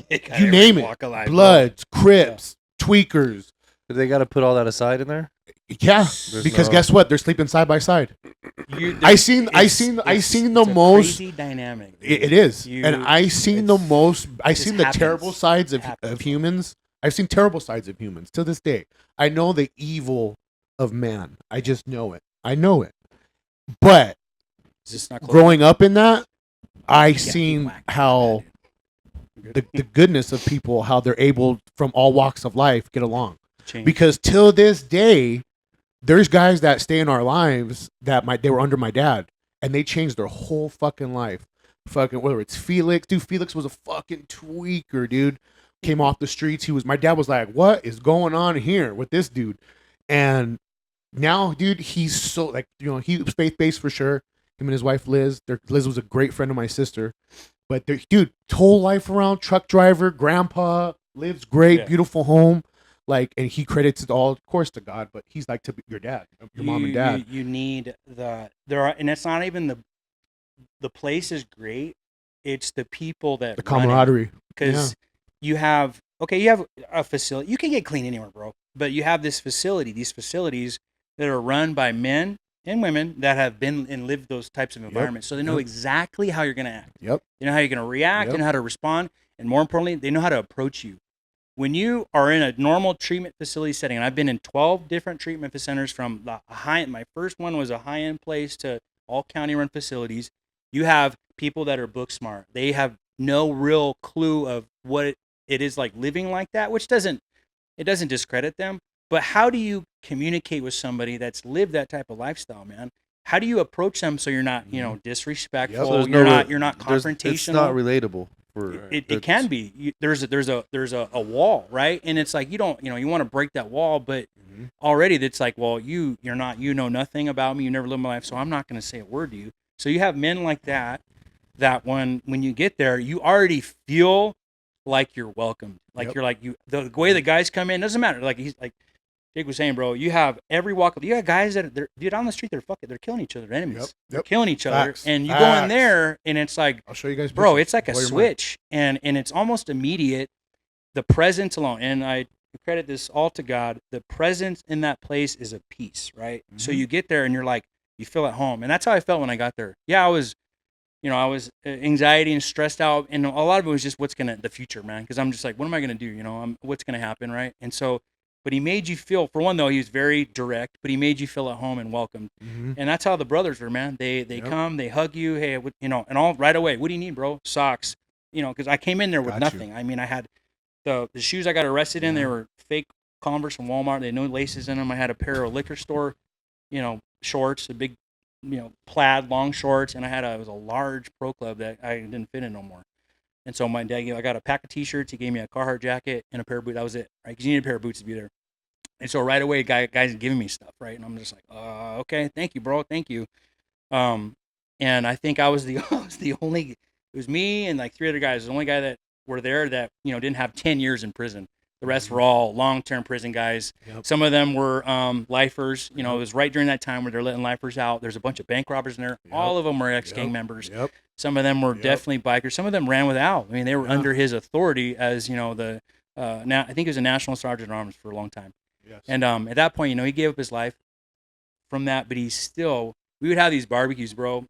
you name it, Bloods, Crips, Tweakers.
Do they got to put all that aside in there?
Yeah, because guess what? They're sleeping side by side. I seen the most
crazy dynamic.
It is, and I seen the terrible sides of humans. I've seen terrible sides of humans to this day. I know the evil of man. I just know it. I know it. But growing up in that, I seen how the goodness of people, how they're able from all walks of life get along. Because till this day, there's guys that stay in our lives that they were under my dad, and they changed their whole fucking life. Fucking whether it's Felix, dude. Felix was a fucking tweaker, dude. Came off the streets. My dad was like, "What is going on here with this dude?" And now, dude, he's so like he was faith-based for sure. Him and his wife Liz. Liz was a great friend of my sister. But dude, whole life around, truck driver, grandpa, lives great, beautiful home. Like, and he credits it all, of course, to God, but he's like to your dad, your mom and dad.
You need and it's not even the place is great. It's the people that
the camaraderie.
Because you have a facility. You can get clean anywhere, bro. But you have these facilities that are run by men and women that have been and lived those types of environments. So they know exactly how you're going to act.
Yep.
They know how you're going to react. They know how to respond. And more importantly, they know how to approach you. When you are in a normal treatment facility setting, and I've been in 12 different treatment centers from my first one was a high-end place to all county-run facilities. You have people that are book smart. They have no real clue of what it is like living like that, which doesn't discredit them. But how do you communicate with somebody that's lived that type of lifestyle, man? How do you approach them so you're not, disrespectful?
So there's
You're not confrontational.
It's not relatable.
It can be. There's a wall, right? And it's like you don't, you want to break that wall, but already it's like, well, you're not, know nothing about me. You never lived my life, so I'm not going to say a word to you. So you have men like that when you get there, you already feel like you're welcomed. Like you're like the way the guys come in doesn't matter. Like he's like Jake was saying, bro, you have every walk of, you got guys that dude on the street, they're killing each other, they're enemies. They're killing each other. And you go in there and it's like,
I'll show you guys,
bro, it's like a switch and it's almost immediate. The presence alone, and I credit this all to God, the presence in that place is a peace, right? So you get there and you're like, you feel at home. And that's how I felt when I got there. Yeah, I was anxiety and stressed out, and a lot of it was just the future, man. Because I'm just like, what am I gonna do? What's gonna happen, right? And so, but he made you feel. For one, though, he was very direct, but he made you feel at home and welcomed. And that's how the brothers were, man. They come, they hug you, hey, and all right away. What do you need, bro? Socks, because I came in there with nothing. I mean, I had the shoes I got arrested in. They were fake Converse from Walmart. They had no laces in them. I had a pair of liquor store, shorts, a big, plaid long shorts, and it was a large Pro Club that I didn't fit in no more. And so my dad, I got a pack of T-shirts. He gave me a Carhartt jacket and a pair of boots. That was it, right? Because you need a pair of boots to be there. And so right away, guys giving me stuff, right? And I'm just like, okay, thank you, bro, thank you. And I think I was the only. It was me and like 3 other guys. The only guy that were there that didn't have 10 years in prison. The rest were all long-term prison guys. Some of them were lifers. It was right during that time where they're letting lifers out. There's a bunch of bank robbers in there. All of them were ex-gang members. Some of them were definitely bikers. Some of them ran without. I mean, they were under his authority as now I think he was a national sergeant at arms for a long time. Yes. And at that point, he gave up his life from that. But we would have these barbecues, bro.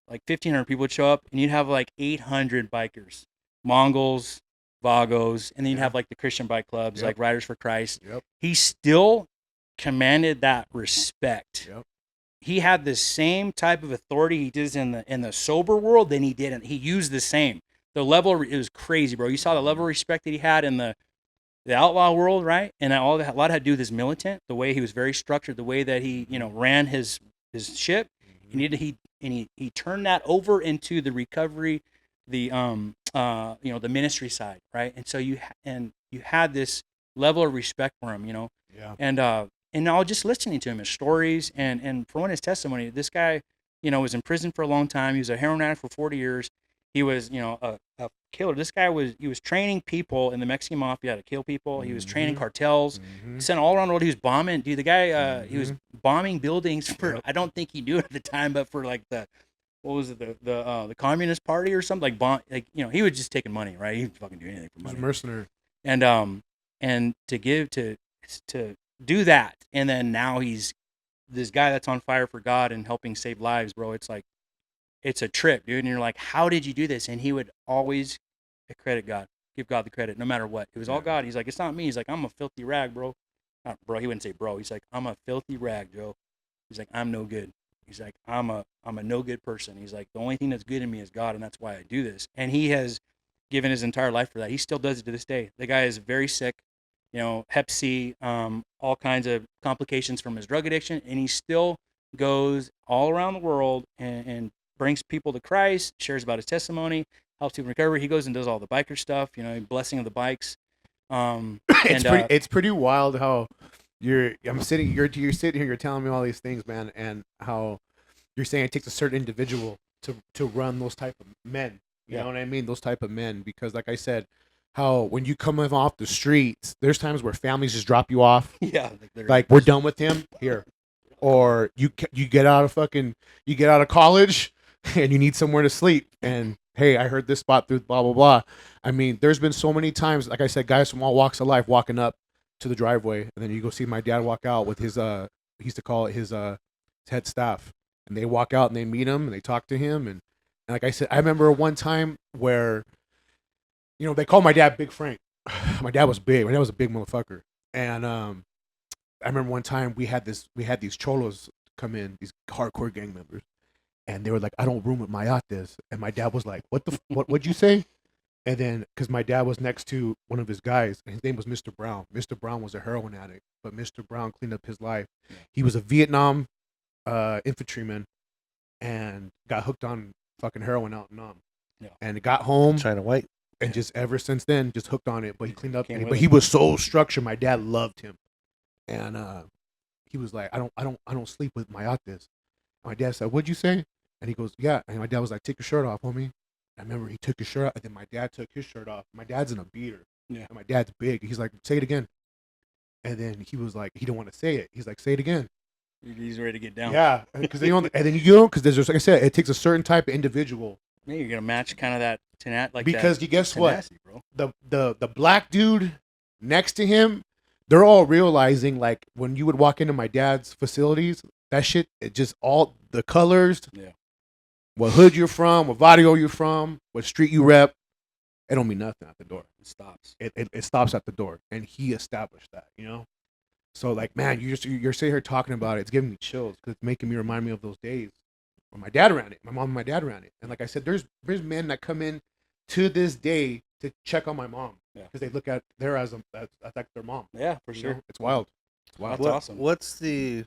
Like 1,500 people would show up, and you'd have like 800 bikers, Mongols, Vagos, and then you'd have like the Christian bike clubs, like Riders for Christ. He still commanded that respect. He had the same type of authority he did in the sober world than he did. He used the same. The level, it was crazy, bro. You saw the level of respect that he had in the outlaw world, right? And a lot had to do with his militant, the way he was very structured, the way that he, ran his ship. He turned that over into the recovery, the the ministry side, right? And so you had this level of respect for him, and I was just listening to him, his stories, and for one, his testimony. This guy, was in prison for a long time. He was a heroin addict for 40 years. He was, a killer. This guy was training people in the Mexican mafia to kill people. He was training cartels, sent all around the world. He was bombing. Dude, the guy, he was bombing buildings for. I don't think he knew it at the time, but for like what was it, the Communist Party or something, he was just taking money, right? He would fucking do anything for money.
He was a mercenary.
And to do that, and then now he's this guy that's on fire for God and helping save lives, bro. It's like, it's a trip, dude. And you're like, how did you do this? And he would always credit God, give God the credit, no matter what. It was all God. He's like, it's not me. He's like, I'm a filthy rag, bro. Not bro. He wouldn't say bro. He's like, I'm a filthy rag, Joe. He's like, I'm no good. He's like, I'm a no good person. He's like, the only thing that's good in me is God, and that's why I do this. And he has given his entire life for that. He still does it to this day. The guy is very sick, Hep C, all kinds of complications from his drug addiction, and he still goes all around the world and brings people to Christ, shares about his testimony, helps people recover. He goes and does all the biker stuff, blessing of the bikes.
It's pretty wild how you're sitting here, you're telling me all these things, man, and how you're saying it takes a certain individual to run those type of men. You know what I mean? Those type of men, because like I said, how when you come off the streets, there's times where families just drop you off.
Yeah,
like we're done with him here, or you get out of college and you need somewhere to sleep, and hey, I heard this spot through blah blah blah. I mean, there's been so many times, like I said, guys from all walks of life walking up to the driveway, and then you go see my dad walk out with his he used to call it his head staff, and they walk out and they meet him and they talk to him, and like I said, I remember one time where, they called my dad Big Frank. My dad was big. My dad was a big motherfucker, and I remember one time we had these cholos come in, these hardcore gang members, and they were like, I don't room with Mayates. And my dad was like, what'd you say? And then, because my dad was next to one of his guys, and his name was Mr. Brown. Mr. Brown was a heroin addict, but Mr. Brown cleaned up his life. He was a Vietnam infantryman and got hooked on fucking heroin out in Nam.
Yeah.
And got home
China White.
and just ever since then, just hooked on it. But he cleaned up,
Came
and,
with
but
it.
he was so structured. My dad loved him, and he was like, I don't sleep with Mayates. My dad said, what'd you say? And he goes, yeah. And my dad was like, take your shirt off, homie. I remember he took his shirt off, and then my dad took his shirt off. My dad's in a beater.
Yeah.
And my dad's big. He's like, say it again. And then he was like, he didn't want to say it. He's like, say it again.
He's ready to get down.
Yeah. Because and then you know, because there's, like I said, it takes a certain type of individual.
Maybe you're gonna match kind of that
Because you guess what?
tenacity, bro.
The black dude next to him, they're all realizing, like, when you would walk into my dad's facilities, that shit, it just all the colors,
Yeah.
what hood you're from, what barrio you're from, what street you rep, it don't mean nothing at the door.
It stops.
It stops at the door, and he established that, you know. So like, man, you're sitting here talking about it. It's giving me chills because it's making me remind me of those days when my dad ran it. My mom and my dad ran it, and like I said, there's men that come in to this day to check on my mom
Yeah.
because they look at her as like their mom.
Yeah, for
You
sure.
know? It's wild. It's wild.
That's awesome.
What's the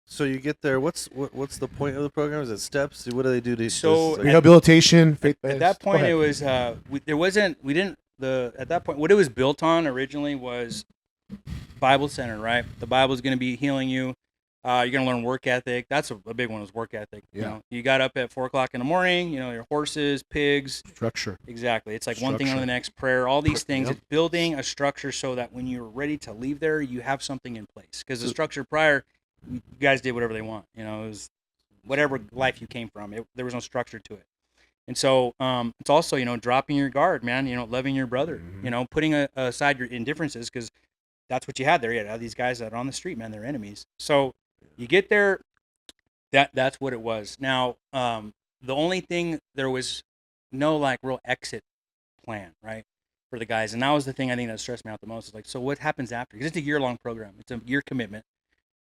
so you get there? What's the point of the program? Is it steps? What do they do to?
So,
does,
Rehabilitation.
At that point, it was at that point, what it was built on originally was Bible centered, right? The Bible is going to be healing you. You're going to learn work ethic. That's a big one, was work ethic.
Yeah.
You know, you got up at 4:00 in the morning. You know, your horses, pigs.
structure.
Exactly. It's like one thing on
Structure.
the next, prayer, all these things.
Yep.
It's building a structure so that when you're ready to leave there, you have something in place. Because the structure prior, you guys did whatever they want. You know, it was whatever life you came from. There was no structure to it. And so it's also, you know, dropping your guard, man, you know, loving your brother,
Mhm.
you know, putting aside your indifferences, because that's what you had there. You had these guys that are on the street, man, they're enemies. So you get there, that's what it was. Now, the only thing, there was no like real exit plan, right, for the guys. And that was the thing I think that stressed me out the most. Is like, so what happens after? Because it's a year-long program. It's a year commitment.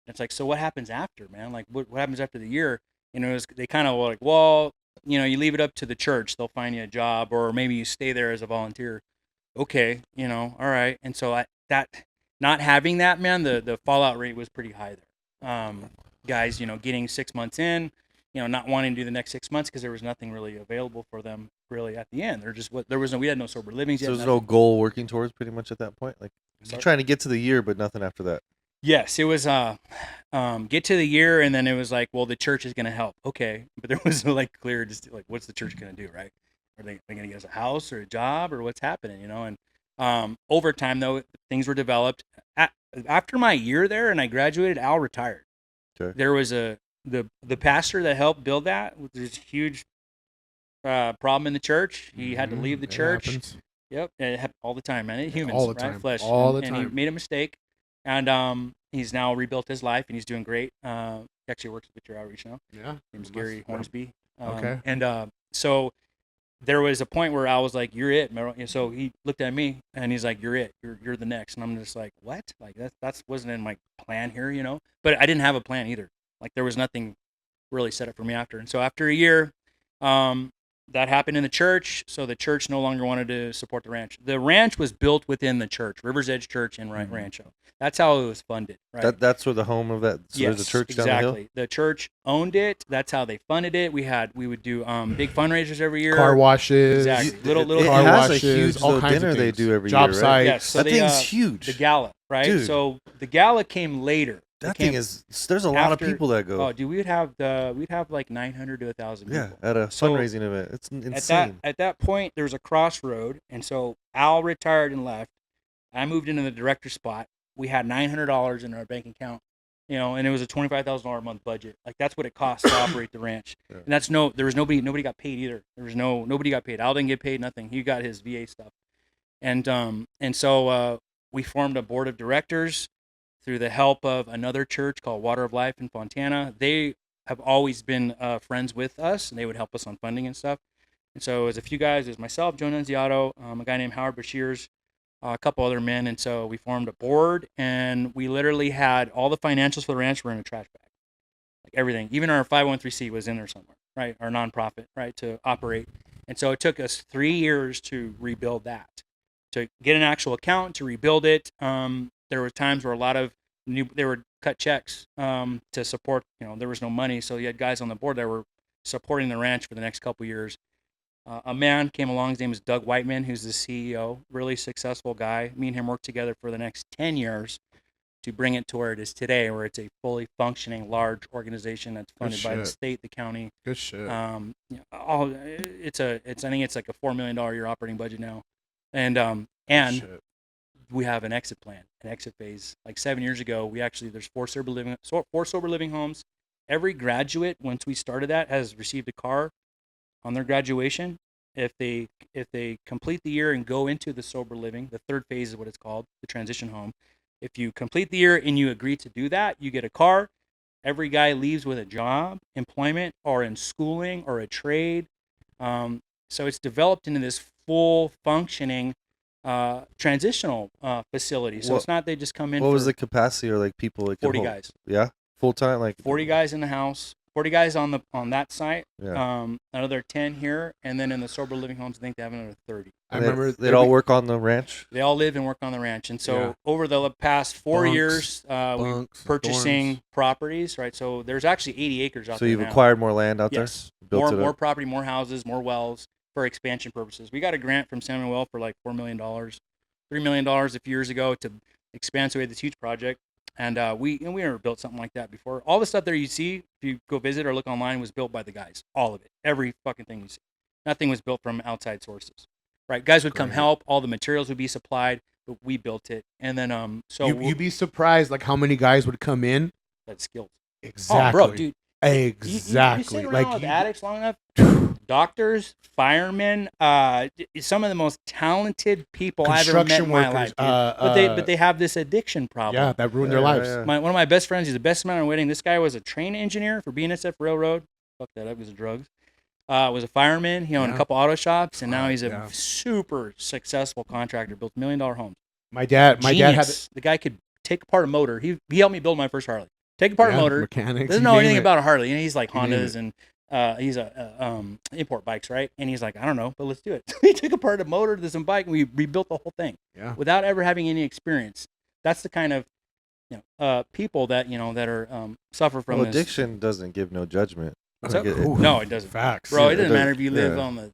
It's like, so what happens after, man? Like, what happens after the year? You know, they kind of were like, well, you know, you leave it up to the church. They'll find you a job, or maybe you stay there as a volunteer. Okay, you know, all right. And so not having that, man, the fallout rate was pretty high there. Guys, you know, getting 6 months in, you know, not wanting to do the next 6 months because there was nothing really available for them really at the end. We had no sober livings yet.
so there's
nothing.
no goal working towards pretty much at that point. Like you're
Sorry?
trying to get to the year, but nothing after that.
Yes, it was get to the year, and then it was like, well, the church is going to help. Okay, but there was no like clear, just like, what's the church going to do, right? Are they going to get us a house or a job, or what's happening, you know? And over time, though, things were developed. After my year there, and I graduated, Al retired.
Okay.
There was the pastor that helped build that. There's a huge problem in the church. He had to leave the
It
church.
happens.
Yep, and it happened all the time, man. Humans,
All the
right?
time.
Flesh.
All the
and he
time.
made a mistake, and he's now rebuilt his life, and he's doing great. He actually works with your outreach now.
Yeah.
His name's Gary Hornsby.
Okay.
And so there was a point where I was like, "You're it, Merrill." And so he looked at me, and he's like, "You're it. You're the next." And I'm just like, "What? Like that wasn't in my plan here, you know?" But I didn't have a plan either. Like there was nothing really set up for me after. And so after a year, that happened in the church. So the church no longer wanted to support the ranch. The ranch was built within the church, River's Edge Church in Rancho. That's how it was funded. Right.
That's where the home of that. So
Yes,
there's a church
exactly.
down the hill.
The church owned it. That's how they funded it. We would do big fundraisers every year.
Car washes.
Exactly.
You-
Little
it
car
has
washes,
a huge
all
little
kinds of
dinner they
things.
do every
Job
year, right?
sites.
Yes, so
that
they,
thing's huge.
The gala, right?
Dude.
So the gala came later.
That
It came
thing is. There's a lot of
after-
people that go.
Oh, dude, we'd have like 900 to 1,000 people.
yeah, at a
So,
fundraising event. It's insane.
At that point, there was a crossroad, and so Al retired and left. I moved into the director spot. We had $900 in our bank account, you know, and it was a $25,000 a month budget. Like that's what it costs to operate the ranch.
Yeah.
And there was nobody got paid either. Nobody got paid. Al didn't get paid, nothing. He got his VA stuff, and so we formed a board of directors through the help of another church called Water of Life in Fontana. They have always been friends with us, and they would help us on funding and stuff. And so as a few guys, there's myself, Joe Nunziato, a guy named Howard Bashirs, a couple other men. And so we formed a board, and we literally had all the financials for the ranch were in a trash bag. everything. Even our 501(c) was in there somewhere, right? Our nonprofit, right, to operate. And so it took us 3 years to rebuild that, to get an actual account, to rebuild it. There were times where a lot of they were cut checks to support. There was no money, so you had guys on the board that were supporting the ranch for the next couple years. A man came along. His name is Doug Whiteman, who's the CEO, really successful guy. Me and him worked together for the next 10 years to bring it to where it is today, where it's a fully functioning large organization that's funded by the state, the county.
Good shit.
I think it's like a $4 million a year operating budget now, and we have an exit plan, an exit phase. Like 7 years ago, there's four sober living homes. Every graduate, once we started that, has received a car on their graduation. If they complete the year and go into the sober living, the third phase is what it's called, the transition home. If you complete the year and you agree to do that, you get a car. Every guy leaves with a job, employment, or in schooling or a trade. So it's developed into this full functioning transitional facility. So it's not they just come in.
What was the capacity or like people? Like
40 guys.
Yeah, full time, like
40 guys in the house. 40 guys on that site.
Yeah.
Another 10 here, and then in the sober living homes, I think they have another 30.
I remember
they'd all work on the ranch.
They all live and work on the ranch, and so over the past 4 years, we're purchasing properties. Right, so there's actually 80 acres out there.
So you've
now.
acquired more land out
Yes.
there.
More property, more houses, more wells for expansion purposes. We got a grant from San Manuel for like $4 million, $3 million a few years ago to expand. So we had this huge project. And we never built something like that before. All the stuff there you see, if you go visit or look online, was built by the guys. All of it. Every fucking thing you see. Nothing was built from outside sources. Right? Guys would come help. All the materials would be supplied, but we built it. And then
you'd be surprised like how many guys would come in.
That's skills.
Exactly.
Oh, bro, dude.
Exactly.
You sit around with addicts long enough. Doctors, firemen, some of the most talented people I've ever met in my life. But they have this addiction problem.
Yeah, that ruined their lives.
Yeah.
One of my best friends, he's the best man in wedding. This guy was a train engineer for BNSF Railroad. Fuck that up because of drugs. Was a fireman. He owned a couple auto shops, and now he's a super successful contractor. Built $1 million homes.
My dad had
the guy could take apart a motor. He helped me build my first Harley. Take apart a motor.
Mechanics.
Doesn't know anything about a Harley. He's like Hondas and he's import bikes, right? And he's like, I don't know, but let's do it. We took apart a motor to some bike and we rebuilt the whole thing without ever having any experience. That's the kind of people that that are suffer from this.
Addiction doesn't give no judgment.
No, it doesn't.
Facts.
Bro, it doesn't matter if you live on the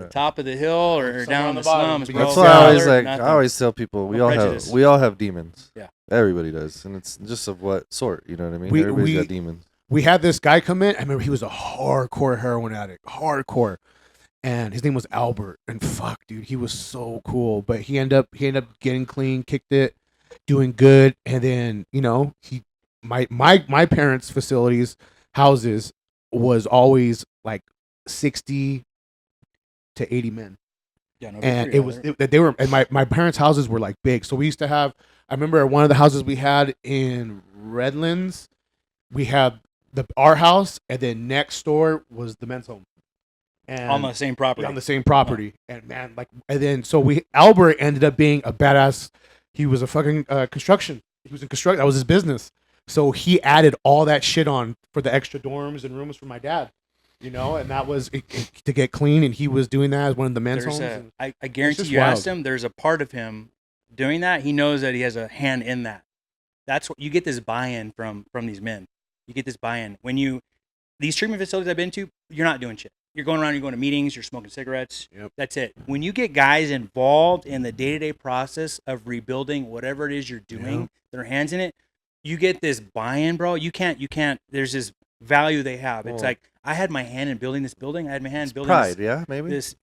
top of the hill or down in the slums. Bro.
That's why I always tell people we all have demons.
Yeah.
Everybody does, and it's just of what sort. You know what I mean? Everybody's got demons.
We had this guy come in. I remember he was a hardcore heroin addict, and his name was Albert. And fuck, dude, he was so cool. But he ended up getting clean, kicked it, doing good, and then my parents' houses was always like 60 to 80 men.
Yeah, no,
and my parents' houses were like big. So we used to have. I remember one of the houses we had in Redlands, we had our house, and then next door was the men's home. And
on the same property.
On the same property, and man, Albert ended up being a badass. He was a fucking construction. He was in construction. That was his business. So he added all that shit on for the extra dorms and rooms for my dad. And that was to get clean, and he was doing that as one of the men's homes.
I guarantee you asked him, there's a part of him doing that. He knows that he has a hand in that. That's what you get this buy-in from these men. You get this buy-in. These treatment facilities I've been to, you're not doing shit. You're going around, you're going to meetings, you're smoking cigarettes.
Yep.
That's it. When you get guys involved in the day-to-day process of rebuilding whatever it is you're doing, their hands in it, you get this buy-in, bro. You can't, there's this value they have. It's like, I had my hand in building this building. I had my hand in building
pride, maybe
this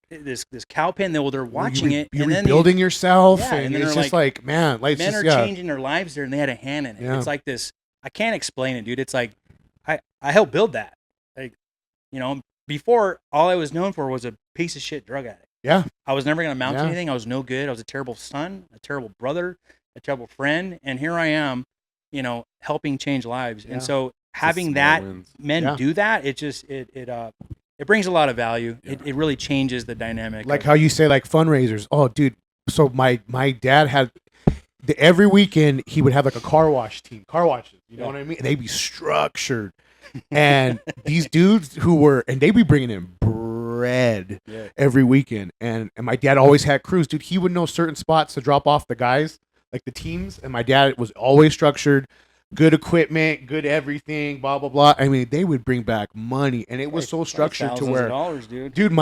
cow pen. They're watching it.
You're rebuilding yourself,
and
it's just like, man,
men are changing their lives there, and they had a hand in it.
Yeah.
It's like this. I can't explain it, dude. It's like I helped build that. Like, before all I was known for was a piece of shit drug addict.
Yeah,
I was never gonna amount to anything. I was no good. I was a terrible son, a terrible brother, a terrible friend, and here I am, helping change lives. And so having that men do that, it just it brings a lot of value. It really changes the dynamic.
Like how you say like fundraisers. Oh, dude. So my dad had every weekend he would have like a car wash team, car washes. You know what I mean? They'd be structured. And these dudes and they be bringing in bread
Yeah.
every weekend. And my dad always had crews, dude. He would know certain spots to drop off the guys, like the teams. And my dad was always structured, good equipment, good everything, blah, blah, blah. I mean, they would bring back money. And it was so structured to
Thousands of
where,
dollars, dude.
dude,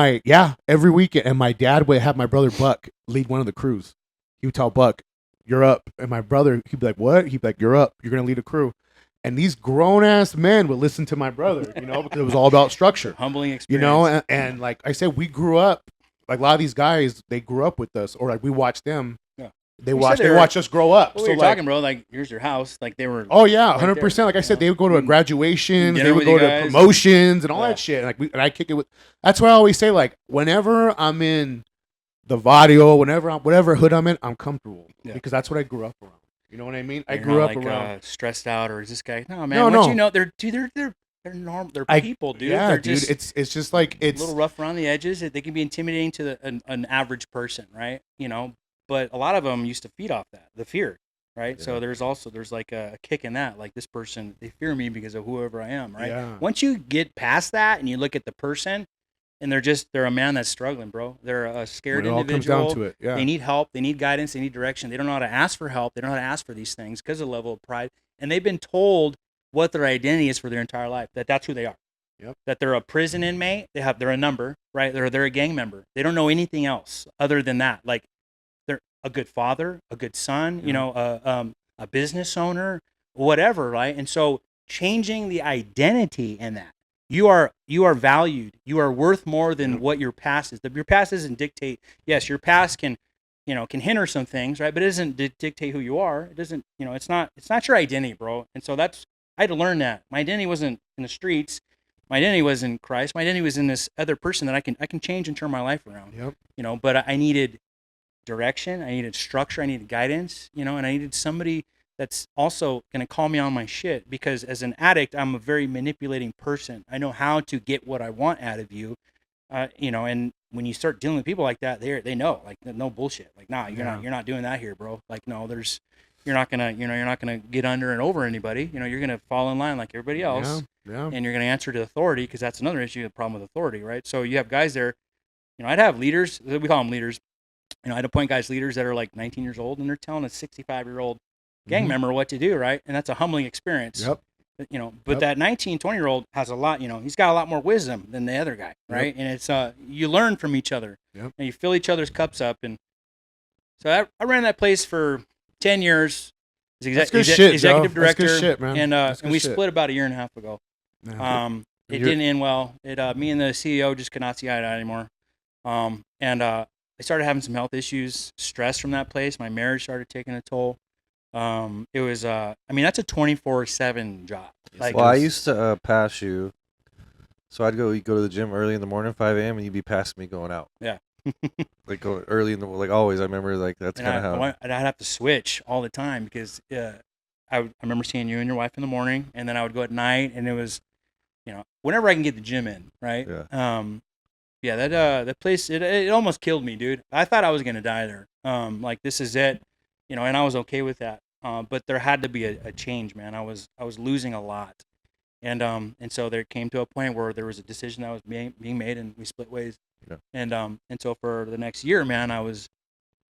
every weekend. And my dad would have my brother Buck lead one of the crews. He would tell Buck, "You're up." And my brother, he'd be like, "What?" He'd be like, "You're up. You're going to lead a crew." And these grown ass men would listen to my brother, because it was all about structure,
Humbling experience.
and like I said, we grew up, like a lot of these guys, they grew up with us, or like we watched them.
Yeah.
They
You
watched
said they were-
us grow up.
What
so
were you
like,
talking, bro? Like, here's your house. Like, they were.
oh yeah,
right
100%. Like I
there,
said,
you
they
know?
would go to graduations,
Dinner
they would
with
go
you
to
guys.
promotions and all
Yeah.
that shit. And I kick it with. That's why I always say, like, whenever I'm in the Vadio, whatever hood I'm in, I'm comfortable because that's what I grew up around. You know what I mean? I
You're
grew
not,
up
like,
around.
stressed out, or is this guy? No, man.
No,
Once
no.
you know, they're normal. They're people, dude.
Yeah,
They're
dude.
just
It's just like
a little rough around the edges. They can be intimidating to an average person, right? But a lot of them used to feed off that, the fear, right?
Yeah.
So there's like a kick in that. Like, this person, they fear me because of whoever I am, right?
Yeah.
Once you get past that and you look at the person, and they're a man that's struggling, bro. They're a scared
When it all comes
individual.
down to it, yeah.
They need help. They need guidance. They need direction. They don't know how to ask for help. They don't know how to ask for these things because of the level of pride. And they've been told what their identity is for their entire life, that's who they are.
Yep.
That they're a prison inmate. They're a number, right? They're a gang member. They don't know anything else other than that. Like, they're a good father, a good son, a business owner, whatever, right? And so changing the identity in that. You are valued. You are worth more than what your past is. Your past doesn't dictate. Yes, your past can hinder some things, right? But it doesn't dictate who you are. It doesn't, it's not your identity, bro. And so I had to learn that. My identity wasn't in the streets. My identity was in Christ. My identity was in this other person that I can change and turn my life around.
Yep.
But I needed direction. I needed structure. I needed guidance, and I needed somebody that's also going to call me on my shit, because as an addict, I'm a very manipulating person. I know how to get what I want out of you, and when you start dealing with people like that, they know, like, no bullshit. Like, nah, you're not doing that here, bro. Like, no, you're not gonna get under and over anybody. You're gonna fall in line like everybody else.
Yeah.
And you're gonna answer to authority, because that's another issue, the problem with authority, right? So you have guys there, I'd have leaders, we call them leaders. I'd appoint guys leaders that are like 19 years old, and they're telling a 65-year-old gang member what to do, right? And that's a humbling experience.
Yep.
But that 19, 20-year-old has a lot, he's got a lot more wisdom than the other guy, right? And it's you learn from each other.
Yep.
And you fill each other's cups up. And so I ran that place for 10 years as
That's good shit,
executive
Joe. That's
director.
good shit, man. That's
And
good
we
shit.
split about a year and a half ago. It didn't end well. Me and the CEO just could not see eye to eye anymore. I started having some health issues, stress from that place. My marriage started taking a toll. It was, that's a 24/7 job. Like,
Well, I used to pass you. So I'd go to the gym early in the morning, 5 a.m., and you'd be past me going out.
Yeah.
Like going early in the like always. I remember like that's
And
kind of how.
I'd have to switch all the time, because I remember seeing you and your wife in the morning, and then I would go at night, and it was, whenever I can get the gym in, right?
Yeah.
That place, it almost killed me, dude. I thought I was gonna die there. Like, this is it, and I was okay with that. But there had to be a change, man. I was losing a lot, and so there came to a point where there was a decision that was being made, and we split ways.
Yeah.
And so for the next year, man, I was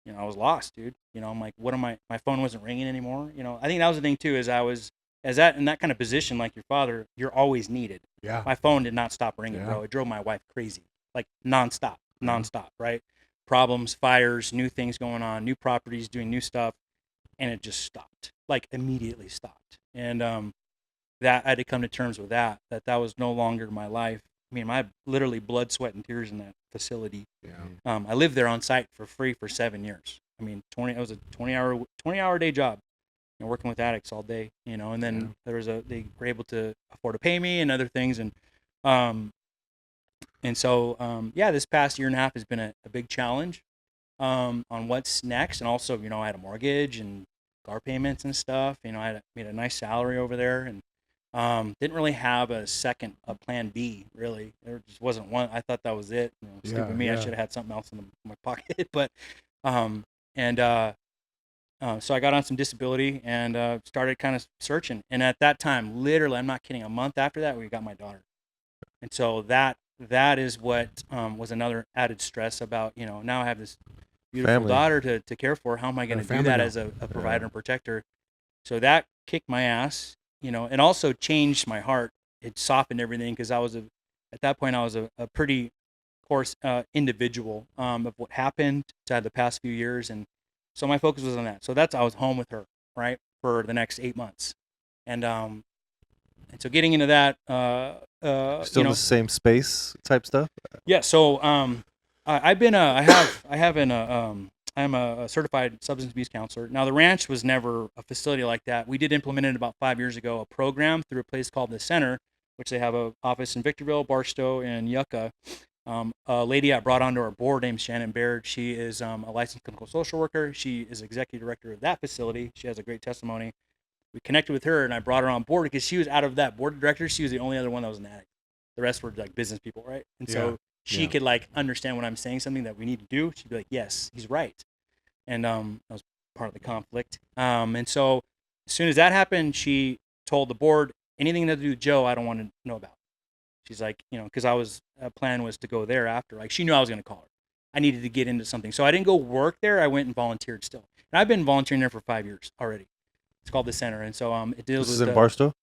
lost, dude. I'm like, what am I? My phone wasn't ringing anymore. I think that was the thing too, is I was in that kind of position, like your father, you're always needed.
Yeah.
My phone did not stop ringing, bro. It drove my wife crazy, like nonstop, right? Problems, fires, new things going on, new properties, doing new stuff, and it just stopped, like immediately stopped. And that I had to come to terms with that was no longer my life. I mean, my literally blood, sweat, and tears in that facility.
Yeah.
I lived there on site for free for 7 years. I mean, it was a 20-hour day job, working with addicts all day, and then they were able to afford to pay me and other things. And so this past year and a half has been a big challenge on what's next. And also, I had a mortgage and car payments and stuff. I made a nice salary over there, and didn't really have a plan B, really. There just wasn't one. I thought that was it. Stupid me. I should have had something else in my pocket. But So I got on some disability and started kind of searching. And at that time, literally, I'm not kidding, a month after that, we got my daughter. And so that is what was another added stress about, now I have this beautiful
Family.
daughter to care for. How am I going
Got a
to do
family
that
now.
as a provider and protector? So that kicked my ass, and also changed my heart. It softened everything because at that point, I was a pretty coarse individual of what happened to the past few years. And so my focus was on that. So I was home with her, right, for the next 8 months. And so getting into that,
Still in the same space type stuff.
yeah. So I'm a certified substance abuse counselor. Now the ranch was never a facility like that. We did implement it about 5 years ago, a program through a place called the Center, which they have an office in Victorville, Barstow, and Yucca. A lady I brought onto our board named Shannon Baird. She is a licensed clinical social worker. She is executive director of that facility. She has a great testimony. We connected with her, and I brought her on board because she was out of that board of directors. She was the only other one that was an addict. The rest were like business people, right? And so she could like understand when I'm saying something that we need to do. She'd be like, "Yes, he's right," and that was part of the conflict. And so as soon as that happened, she told the board, anything to do with Joe, I don't want to know about. She's like, because plan was to go there after. Like she knew I was going to call her. I needed to get into something, so I didn't go work there. I went and volunteered still, and I've been volunteering there for 5 years already. It's called the Center, and so it deals
This is
with
in Barstow.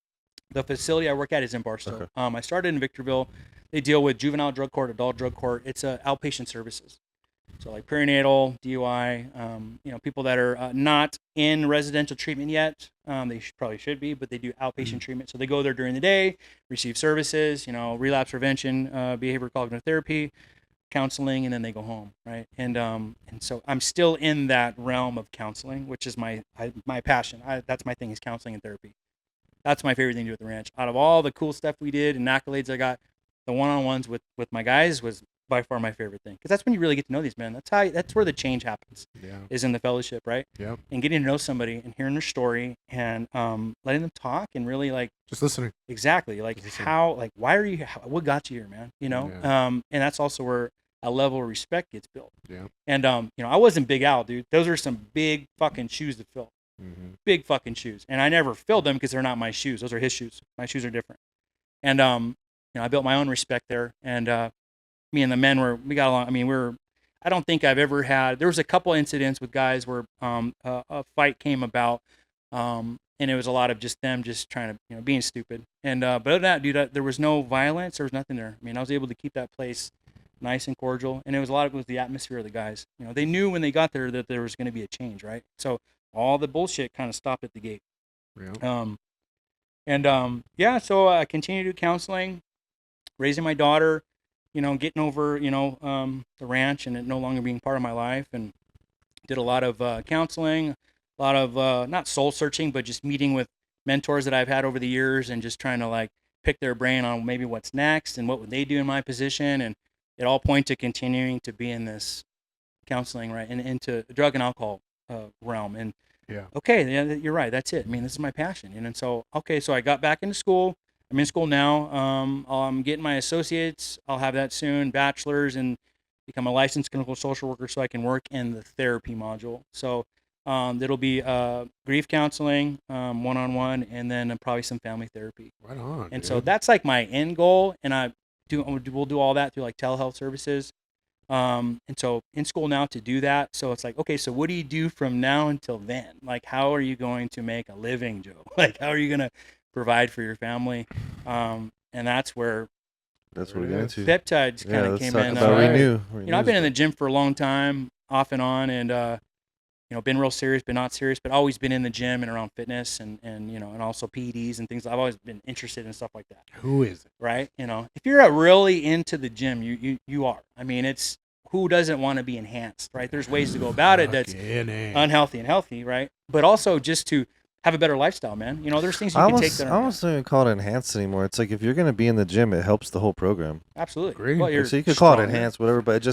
the facility I work at is in Barstow.
Okay.
I started in Victorville. They deal with juvenile drug court, adult drug court. It's outpatient services. So like perinatal, DUI, people that are not in residential treatment yet. They probably should be, but they do outpatient treatment. So they go there during the day, receive services, relapse prevention, behavioral cognitive therapy, counseling, and then they go home, right? And so I'm still in that realm of counseling, which is my passion. That's my thing, is counseling and therapy. That's my favorite thing to do at the ranch. Out of all the cool stuff we did and accolades I got, the one-on-ones with my guys was by far my favorite thing, because that's when you really get to know these men. That's where the change happens.
Yeah.
Is in the fellowship, right?
Yep.
And getting to know somebody and hearing their story and letting them talk and really like
Just listening.
exactly like why are you, what got you here, man?
Yeah.
And that's also where a level of respect gets built.
Yeah.
And I wasn't Big Al, dude. Those are some big fucking shoes to fill.
Mm-hmm.
Big fucking shoes. And I never filled them because they're not my shoes. Those are his shoes. My shoes are different. And I built my own respect there. And me and the men we got along. I mean, I don't think I've ever had. There was a couple incidents with guys where a fight came about, and it was a lot of just them just trying to being stupid. And but other than that, dude, there was no violence. There was nothing there. I mean, I was able to keep that place nice and cordial, and it was the atmosphere of the guys. They knew when they got there that there was going to be a change, right? So all the bullshit kind of stopped at the gate.
Yeah.
So I continued to do counseling, raising my daughter, getting over, the ranch and it no longer being part of my life, and did a lot of counseling, a lot of not soul searching, but just meeting with mentors that I've had over the years and just trying to like pick their brain on maybe what's next and what would they do in my position. And it all pointed to continuing to be in this counseling, right, and into the drug and alcohol realm. And okay, yeah, you're right. That's it. I mean, this is my passion. And so, so I got back into school. I'm in school now. I'm getting my associates. I'll have that soon, bachelor's, and become a licensed clinical social worker so I can work in the therapy module. So it'll be grief counseling, one-on-one, and then probably some family therapy.
Right on.
And
dude.
so that's like my end goal. And we'll do all that through like telehealth services. And so in school now to do that. So it's like, okay, so what do you do from now until then? Like, how are you going to make a living, Joe? Like, how are you going to provide for your family? And that's where
That's what we get into.
peptides kind of
let's
came
talk
in.
about Renu.
I've been in the gym for a long time, off and on, and been real serious, but not serious, but always been in the gym and around fitness and also PEDs and things. I've always been interested in stuff like that.
Who is it?
Right? If you're really into the gym, you are. I mean, it's who doesn't want to be enhanced, right? There's ways to go about it that's unhealthy and healthy, right? But also just to have a better lifestyle, man. There's things you can take that
I almost don't even call it enhanced anymore. It's like if you're going to be in the gym, it helps the whole program.
absolutely.
Agreed.
Well, you're
So you could call it
stronger.
enhanced, whatever, but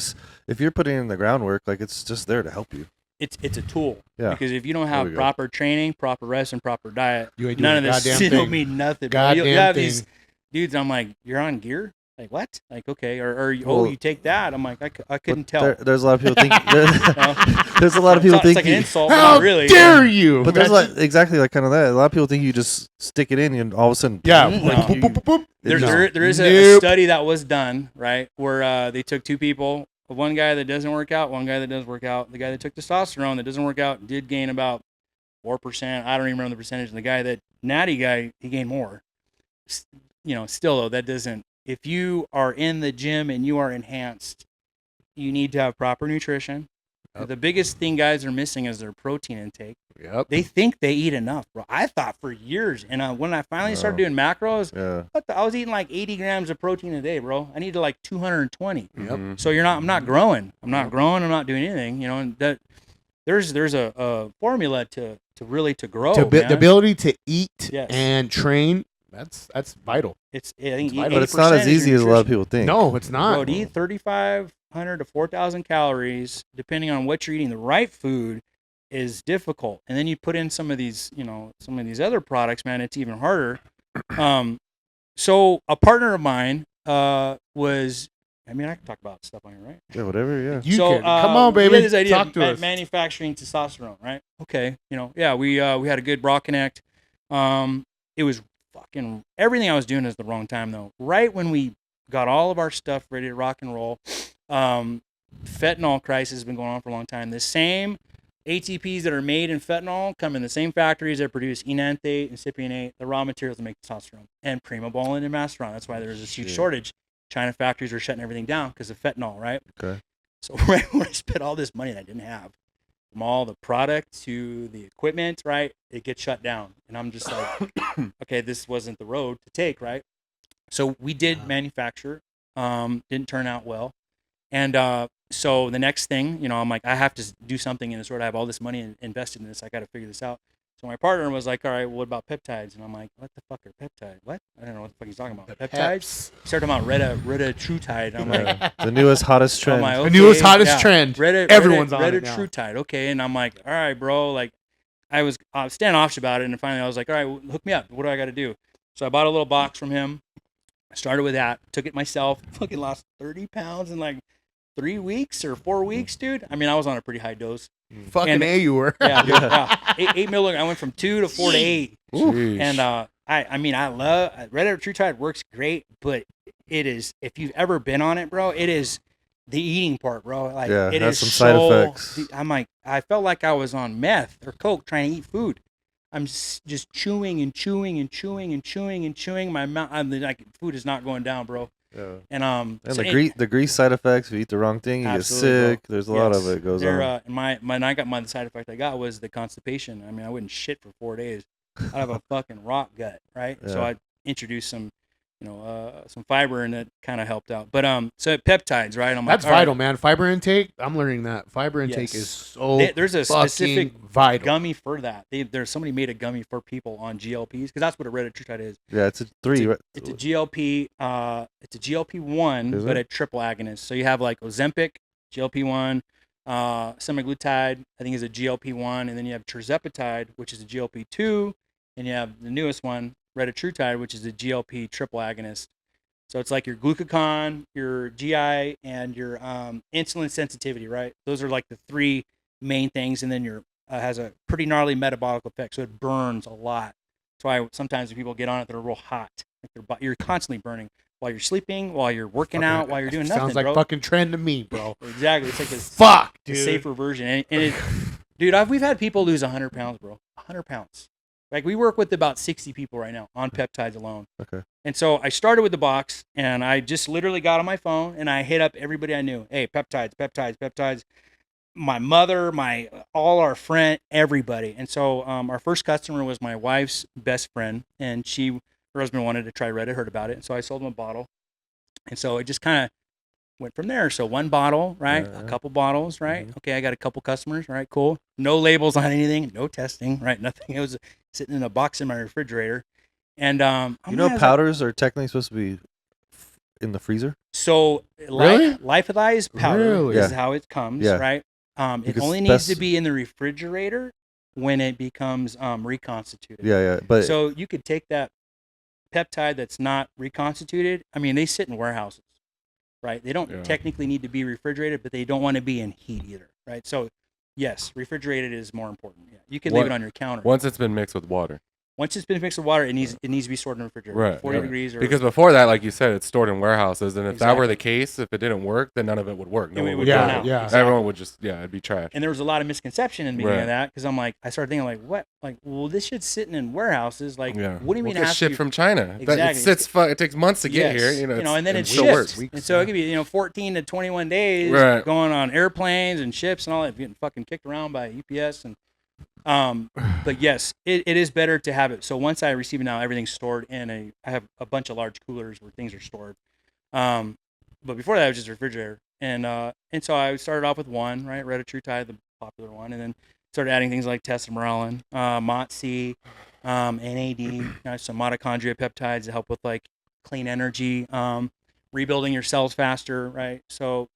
if you're putting in the groundwork, like it's just there to help you.
It's a tool.
Yeah.
Because if you don't
There
have
we go.
proper training, proper rest, and proper diet,
You ain't
none
doing
of
a
this
goddamn
it'll
thing.
mean nothing. Bro. You
Goddamn
have
thing.
these dudes. I'm like, you're on gear. Like what? Like okay, or
Well,
you take that? I'm like I couldn't tell.
There's a lot of people think.
No.
There's a lot of people
It's like an
think.
insult, but
How
not really.
dare you?
But there's like exactly like kind of that. A lot of people think you just stick it in and all of a sudden,
yeah.
No.
Like, boop, boop, boop, boop.
There,
No.
there is a
Nope.
study that was done, right, where they took two people, one guy that doesn't work out, one guy that does work out. The guy that took testosterone that doesn't work out did gain about 4%. I don't even remember the percentage. And the guy that natty guy, he gained more. Still though, that doesn't. If you are in the gym and you are enhanced, you need to have proper nutrition.
Yep.
The biggest thing guys are missing is their protein intake.
Yep.
They think they eat enough, bro. I thought for years, and when I finally started doing macros,
Yeah.
I was eating like 80 grams of protein a day, bro. I needed like 220.
Yep.
So I'm not growing. I'm not growing. I'm not doing anything. And that there's a formula to really to grow.
The ability to eat
Yes.
and train. That's vital.
I think
But it's not as
80% is
easy
your
as a lot of
nutrition.
people think.
No, it's not.
Bro, to eat 3,500 to 4,000 calories, depending on what you're eating, the right food is difficult. And then you put in some of these other products, man, it's even harder. So a partner of mine was, I can talk about stuff on here, right?
Yeah, whatever. Yeah.
You
So,
can. Come on,
we
baby.
had this idea
Talk
of
to us.
manufacturing testosterone, right? Okay, we had a good bra connect. It was fucking everything I was doing is the wrong time though. Right when we got all of our stuff ready to rock and roll, fentanyl crisis has been going on for a long time. The same ATPs that are made in fentanyl come in the same factories that produce enanthate and cypionate, the raw materials that make testosterone, and primobolan and masteron. That's why there's this huge shortage. China factories are shutting everything down because of fentanyl, right?
Okay.
So right when I spent all this money that I didn't have, from all the product to the equipment, right, it gets shut down. And I'm just like, okay, this wasn't the road to take, right? So we did manufacture, didn't turn out well. And so the next thing, I'm like, I have to do something in this world. I have all this money invested in this. I got to figure this out. So my partner was like, all right, well, what about peptides? And I'm like, what the fuck are peptides? What? I don't know what the fuck he's talking about. Peptides? He started talking about Retatrutide. I'm like,
The newest, hottest trend.
I'm like,
The
okay,
newest hottest trend. Everyone's on it now.
Retatrutide. Okay, and I'm like, all right, bro. Like, I was standoffish about it, and finally I was like, all right, well, hook me up. What do I got to do? So I bought a little box from him. I started with that. Took it myself. Fucking lost 30 pounds in like 3 weeks or 4 weeks, dude. I was on a pretty high dose.
Fucking
And-
A, you were.
Yeah, dude, yeah. 8 milligrams. I went from 2 to 4 to 8.
Jeez.
And I love Retatrutide works great, but it is, if you've ever been on it, bro, it is the eating part, bro. Like
Yeah, it
it
has
is
some side
so,
effects.
I'm like, I felt like I was on meth or coke trying to eat food. I'm just chewing and chewing and chewing and chewing and chewing. My mouth, like, food is not going down, bro.
Yeah.
And
And
so
the grease side effects. If you eat the wrong thing, you
Absolutely,
get
bro.
sick. There's a lot of
Yes.
it goes
There,
on.
the side effect I got was the constipation. I wouldn't shit for 4 days. I'd have a fucking rock gut, right? So
Yeah.
I introduced some fiber, and it kind of helped out. But so peptides, right? I'm
That's
like, all
vital,
right.
man. Fiber intake. I'm learning that. Fiber intake
Yes.
is so
There's a
fucking
specific
vital.
gummy for that. There's somebody made a gummy for people on GLPs because that's what a Retatrutide is.
Yeah, it's a 3. right?
It's a GLP. It's a GLP-1,
Is
but
it?
a triple agonist. So you have like Ozempic, GLP-1, semaglutide, I think is a GLP-1, and then you have tirzepatide, which is a GLP-2, and you have the newest one, Retatrutide, which is a GLP triple agonist. So it's like your glucagon, your GI, and your insulin sensitivity, right? Those are like the 3 main things, and then your has a pretty gnarly metabolic effect, so it burns a lot. That's why sometimes when people get on it, they're real hot. Like you're constantly burning while you're sleeping, while you're working out, while you're doing nothing,
Sounds like
bro.
fucking trend to me, bro.
Exactly. It's like
Fuck,
a
dude.
safer version. And it, dude, we've had people lose 100 pounds, bro. 100 pounds. Like, we work with about 60 people right now on peptides alone.
Okay.
And so I started with the box, and I just literally got on my phone, and I hit up everybody I knew. Hey, peptides, peptides, peptides. My mother, all our friend, everybody. And so our first customer was my wife's best friend, and her husband wanted to try Reddit, heard about it. And so I sold him a bottle. And so it just kind of went from there. So 1 bottle, right?
Yeah.
A couple bottles, right?
Mhm.
Okay, I got a couple customers, right? Cool. No labels on anything, no testing, right? Nothing. It was sitting in a box in my refrigerator. And
You know, powders are technically supposed to be in the freezer.
So
Really?
lyophilized powder
Really?
is
Yeah.
how it comes,
Yeah.
right? It
Because
only needs to be in the refrigerator when it becomes reconstituted.
Yeah, yeah. But
So you could take that peptide that's not reconstituted, I mean, they sit in warehouses, right? They don't
Yeah.
technically need to be refrigerated, but they don't want to be in heat either, right? So, yes, refrigerated is more important. Yeah. You can leave it on your counter.
Once it's been mixed with water.
Once it's been mixed with water, it needs to be stored in the refrigerator,
Right.
40
yeah.
degrees. Or
Because before that, like you said, it's stored in warehouses, and if that were the case, if it didn't work, then none of it would work. No
It
one
would
would
burn
do it.
out. Yeah.
Exactly.
Everyone would just, it'd be trash.
And there was a lot of misconception in the beginning
Right.
of that because I started thinking like, what? Like, well, this shit's sitting in warehouses. Like,
Yeah.
what do you mean?
Well,
it
it's
has
shit
to be
from China.
Exactly.
It takes months to get here. You know,
and then
it
it's
still
ships.
works.
And so it could be 14 to 21 days
Right.
going on airplanes and ships and all that, getting fucking kicked around by UPS and but yes, it is better to have it. So once I receive it now, everything's stored I have a bunch of large coolers where things are stored. But before that, it was just a refrigerator. And so I started off with one, right? Retatrutide, the popular one, and then started adding things like tesamorelin, MOTS-C, NAD, some mitochondria peptides to help with like clean energy, rebuilding your cells faster, right? So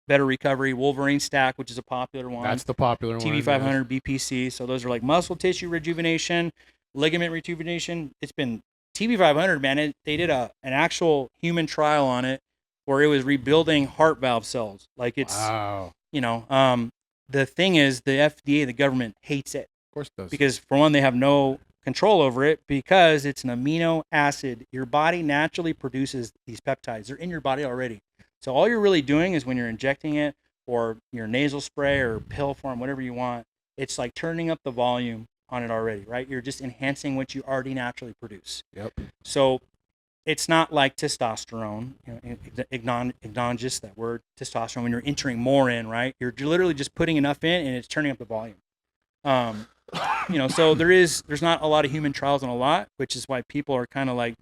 better recovery, Wolverine Stack, which is a popular one.
That's the popular one.
TB500, BPC. So those are like muscle tissue rejuvenation, ligament rejuvenation. It's been TB500, man. They did an actual human trial on it where it was rebuilding heart valve cells. Like it's,
Wow.
the thing is the FDA, the government hates it
Of course it does.
because for one, they have no control over it because it's an amino acid. Your body naturally produces these peptides. They're in your body already. So all you're really doing is when you're injecting it or your nasal spray or pill form, whatever you want, it's like turning up the volume on it already, right? You're just enhancing what you already naturally produce.
Yep.
So it's not like testosterone, egnogenous, that word, testosterone, when you're entering more in, right? You're literally just putting enough in and it's turning up the volume. So there's not a lot of human trials on a lot, which is why people are kind of like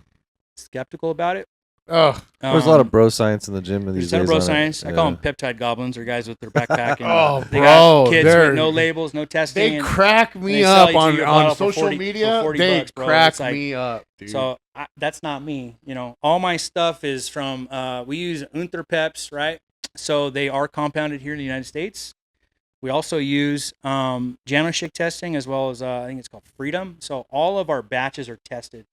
skeptical about it.
Oh,
There's a lot of bro science in the gym these
There's a ton
days.
of bro
on it.
science. I call them peptide goblins, or guys with their backpack. And,
Oh,
they
bro,
got kids
they're-
with no labels, no testing.
they
and
crack
and
me
they sell
up
you to your
on
bottle for
social
40
media.
for $40
They
bucks, bro.
crack
It's like-
me up, dude.
So that's not me. All my stuff is from. We use Unterpeps, right? So they are compounded here in the United States. We also use Janoschick testing as well as I think it's called Freedom. So all of our batches are tested.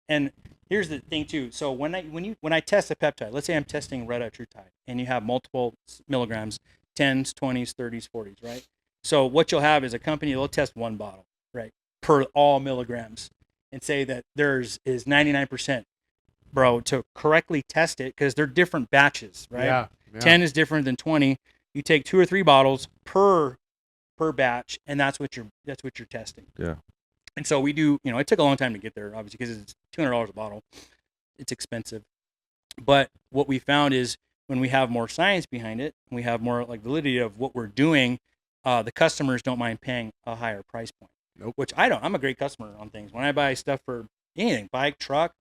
And here's the thing too. So when I test a peptide, let's say I'm testing retatrutide, and you have multiple milligrams, 10s, 20s, 30s, 40s, right? So what you'll have is a company will test one bottle, right, per all milligrams, and say that theirs is 99%, bro. To correctly test it, because they're different batches, right?
Yeah.
10 is different than 20. You take 2 or 3 bottles per batch, and that's what you're testing.
Yeah.
And so we do, it took a long time to get there, obviously, because it's $200 a bottle. It's expensive. But what we found is when we have more science behind it, we have more like validity of what we're doing, the customers don't mind paying a higher price point.
Nope.
Which I don't. I'm a great customer on things. When I buy stuff for anything, bike, truck,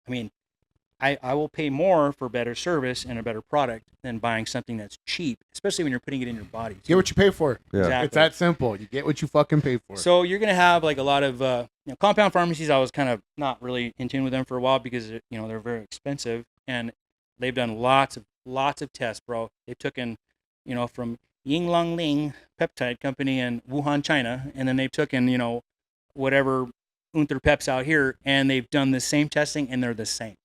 I will pay more for better service and a better product than buying something that's cheap, especially when you're putting it in your body.
Get what you pay for.
Yeah.
Exactly.
It's that simple. You get what you fucking pay for.
So you're gonna have like a lot of compound pharmacies. I was kind of not really in tune with them for a while because they're very expensive and they've done lots of tests, bro. They've taken from Yinglang Ling Peptide Company in Wuhan, China, and then they've taken whatever Unterpeps out here, and they've done the same testing and they're the same.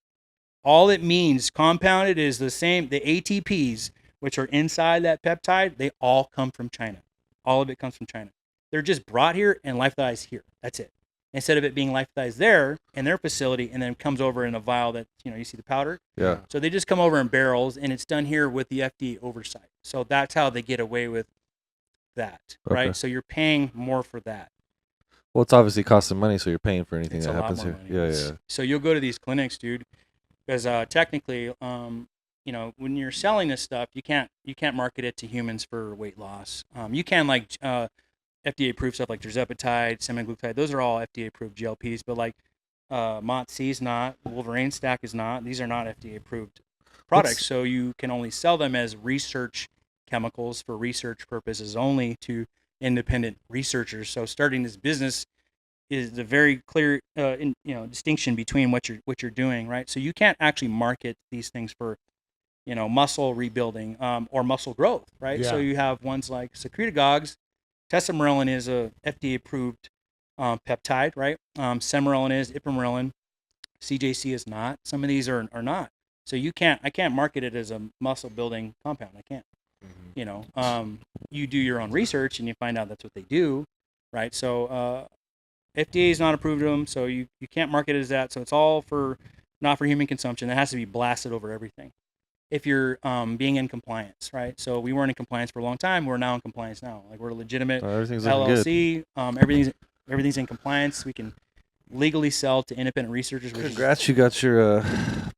All it means, compounded, is the same. The ATPs, which are inside that peptide, they all come from China. All of it comes from China. They're just brought here and lyophilized here. That's it. Instead of it being lyophilized there in their facility and then comes over in a vial that, you see the powder.
Yeah.
So they just come over in barrels and it's done here with the FDA oversight. So that's how they get away with that, right?
Okay.
So you're paying more for that.
Well, it's obviously costing money, so you're paying for anything
It's
that
a lot
happens
more
here.
money.
Yeah,
It's-
yeah.
So you'll go to these clinics, dude, because technically, when you're selling this stuff, you can't market it to humans for weight loss. You can FDA approved stuff like tirzepatide, semaglutide. Those are all FDA approved GLPs, but like MOTS-C is not, Wolverine Stack is not. These are not FDA approved products, so you can only sell them as research chemicals for research purposes only to independent researchers. So starting this business is a very clear distinction between what you're doing, right? So you can't actually market these things for muscle rebuilding or muscle growth, right?
Yeah.
So you have ones like secretagogues. Tesamorelin is a FDA approved peptide, right? Semarelin is ipamorelin. CJC is not. Some of these are not. So I can't market it as a muscle building compound. I can't. You know, you do your own research and you find out that's what they do, right? So FDA is not approved of them, so you can't market it as that. So it's all not for human consumption. It has to be blasted over everything. If you're being in compliance, right? So we weren't in compliance for a long time. We're now in compliance now. Like we're a legitimate
Everything's looking good.
LLC. Everything's in compliance. We can legally sell to independent researchers. Which
Congrats, you got your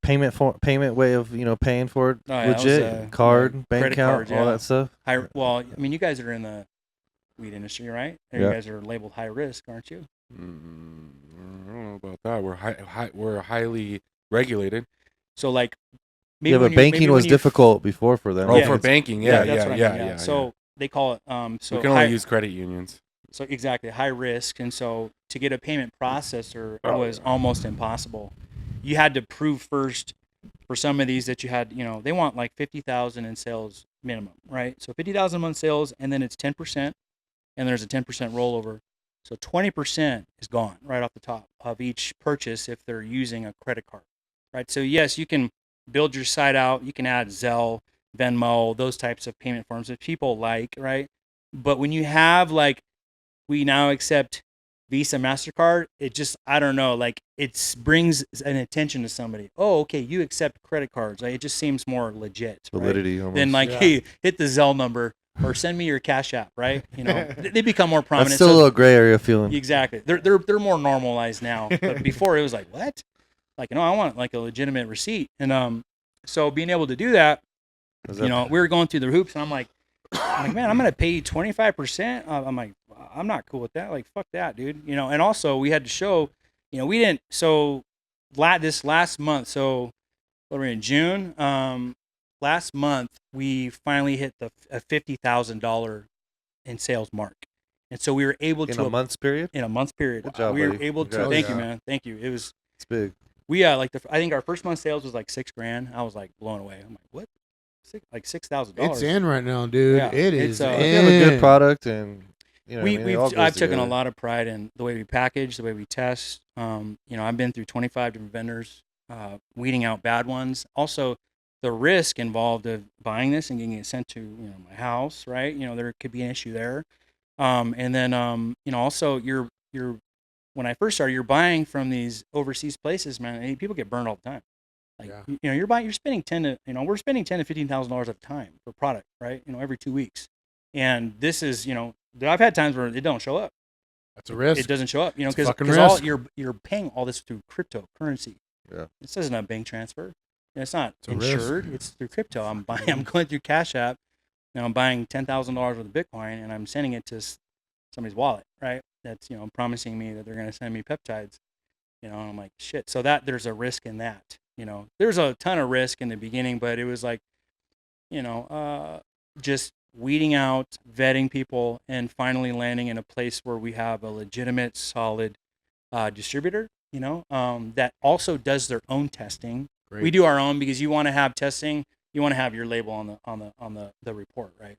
payment way of paying for it
Oh, yeah, that was,
legit, card, bank
credit
account,
cards,
all
yeah.
that stuff.
well, I mean, you guys are in the weed industry, right? You
Yeah.
guys are labeled high risk, aren't you?
I don't know about that. We're highly regulated.
So like,
Yeah, but
maybe
banking was
when you-
difficult before for them.
Oh,
Yeah.
for banking, yeah.
that's what I mean, So they call it so
we can only use credit unions.
So exactly, high risk, and so to get a payment processor was almost impossible. You had to prove first for some of these that you had, they want like 50,000 in sales minimum, right? So 50,000 a month sales, and then it's 10%, and there's a 10% rollover. So 20% is gone right off the top of each purchase if they're using a credit card, right? So yes, you can build your site out. You can add Zelle, Venmo, those types of payment forms that people like, right? But when you have like, we now accept Visa, MasterCard, it just, I don't know, like it brings an attention to somebody. Oh, okay, you accept credit cards. Like, it just seems more legit.
Validity
right?
almost.
Than like, hey, hit the Zelle number or send me your Cash App, right? They become more prominent.
That's still a little gray area feeling.
Exactly. They're more normalized now. But before it was like, what? Like, no, I want like a legitimate receipt. And so being able to do that, we were going through the hoops, and I'm like, man, I'm gonna pay you 25%. I'm like, I'm not cool with that. Like, fuck that, dude. And also we had to show, we didn't. So, this last month. So, what were we in June? Last month we finally hit a $50,000 in sales mark, and so we were able to
in a month's period.
In a month's period,
Good job,
we were
buddy.
able to.
Congrats.
Thank you, man. Thank you. It's
big.
We I think our first month sales was like $6,000. I was like blown away. I'm like, what? Like $6,000.
It's in right now, dude.
Yeah,
It is.
it's,
If you have a good product, and
I've taken a lot of pride in the way we package, the way we test. I've been through 25 different vendors, weeding out bad ones. Also, the risk involved of buying this and getting it sent to my house, right? There could be an issue there. And then also you're when I first started, you're buying from these overseas places, man. And people get burned all the time. Like, you're spending we're spending $10,000 to $15,000 at a time for product, right? Every 2 weeks. And this is, I've had times where it don't show up.
That's a risk.
It doesn't show up,
because
you're paying all this through cryptocurrency.
Yeah.
This isn't a bank transfer. It's not
It's a risk.
insured. It's through crypto. I'm going through Cash App. I'm buying $10,000 worth of Bitcoin, and I'm sending it to somebody's wallet, right? That's promising me that they're going to send me peptides. And I'm like, shit. So there's a risk in that. There's a ton of risk in the beginning, but it was like, just weeding out, vetting people, and finally landing in a place where we have a legitimate, solid distributor, that also does their own testing.
Great.
We do our own because you want to have testing. You want to have your label on the report, right?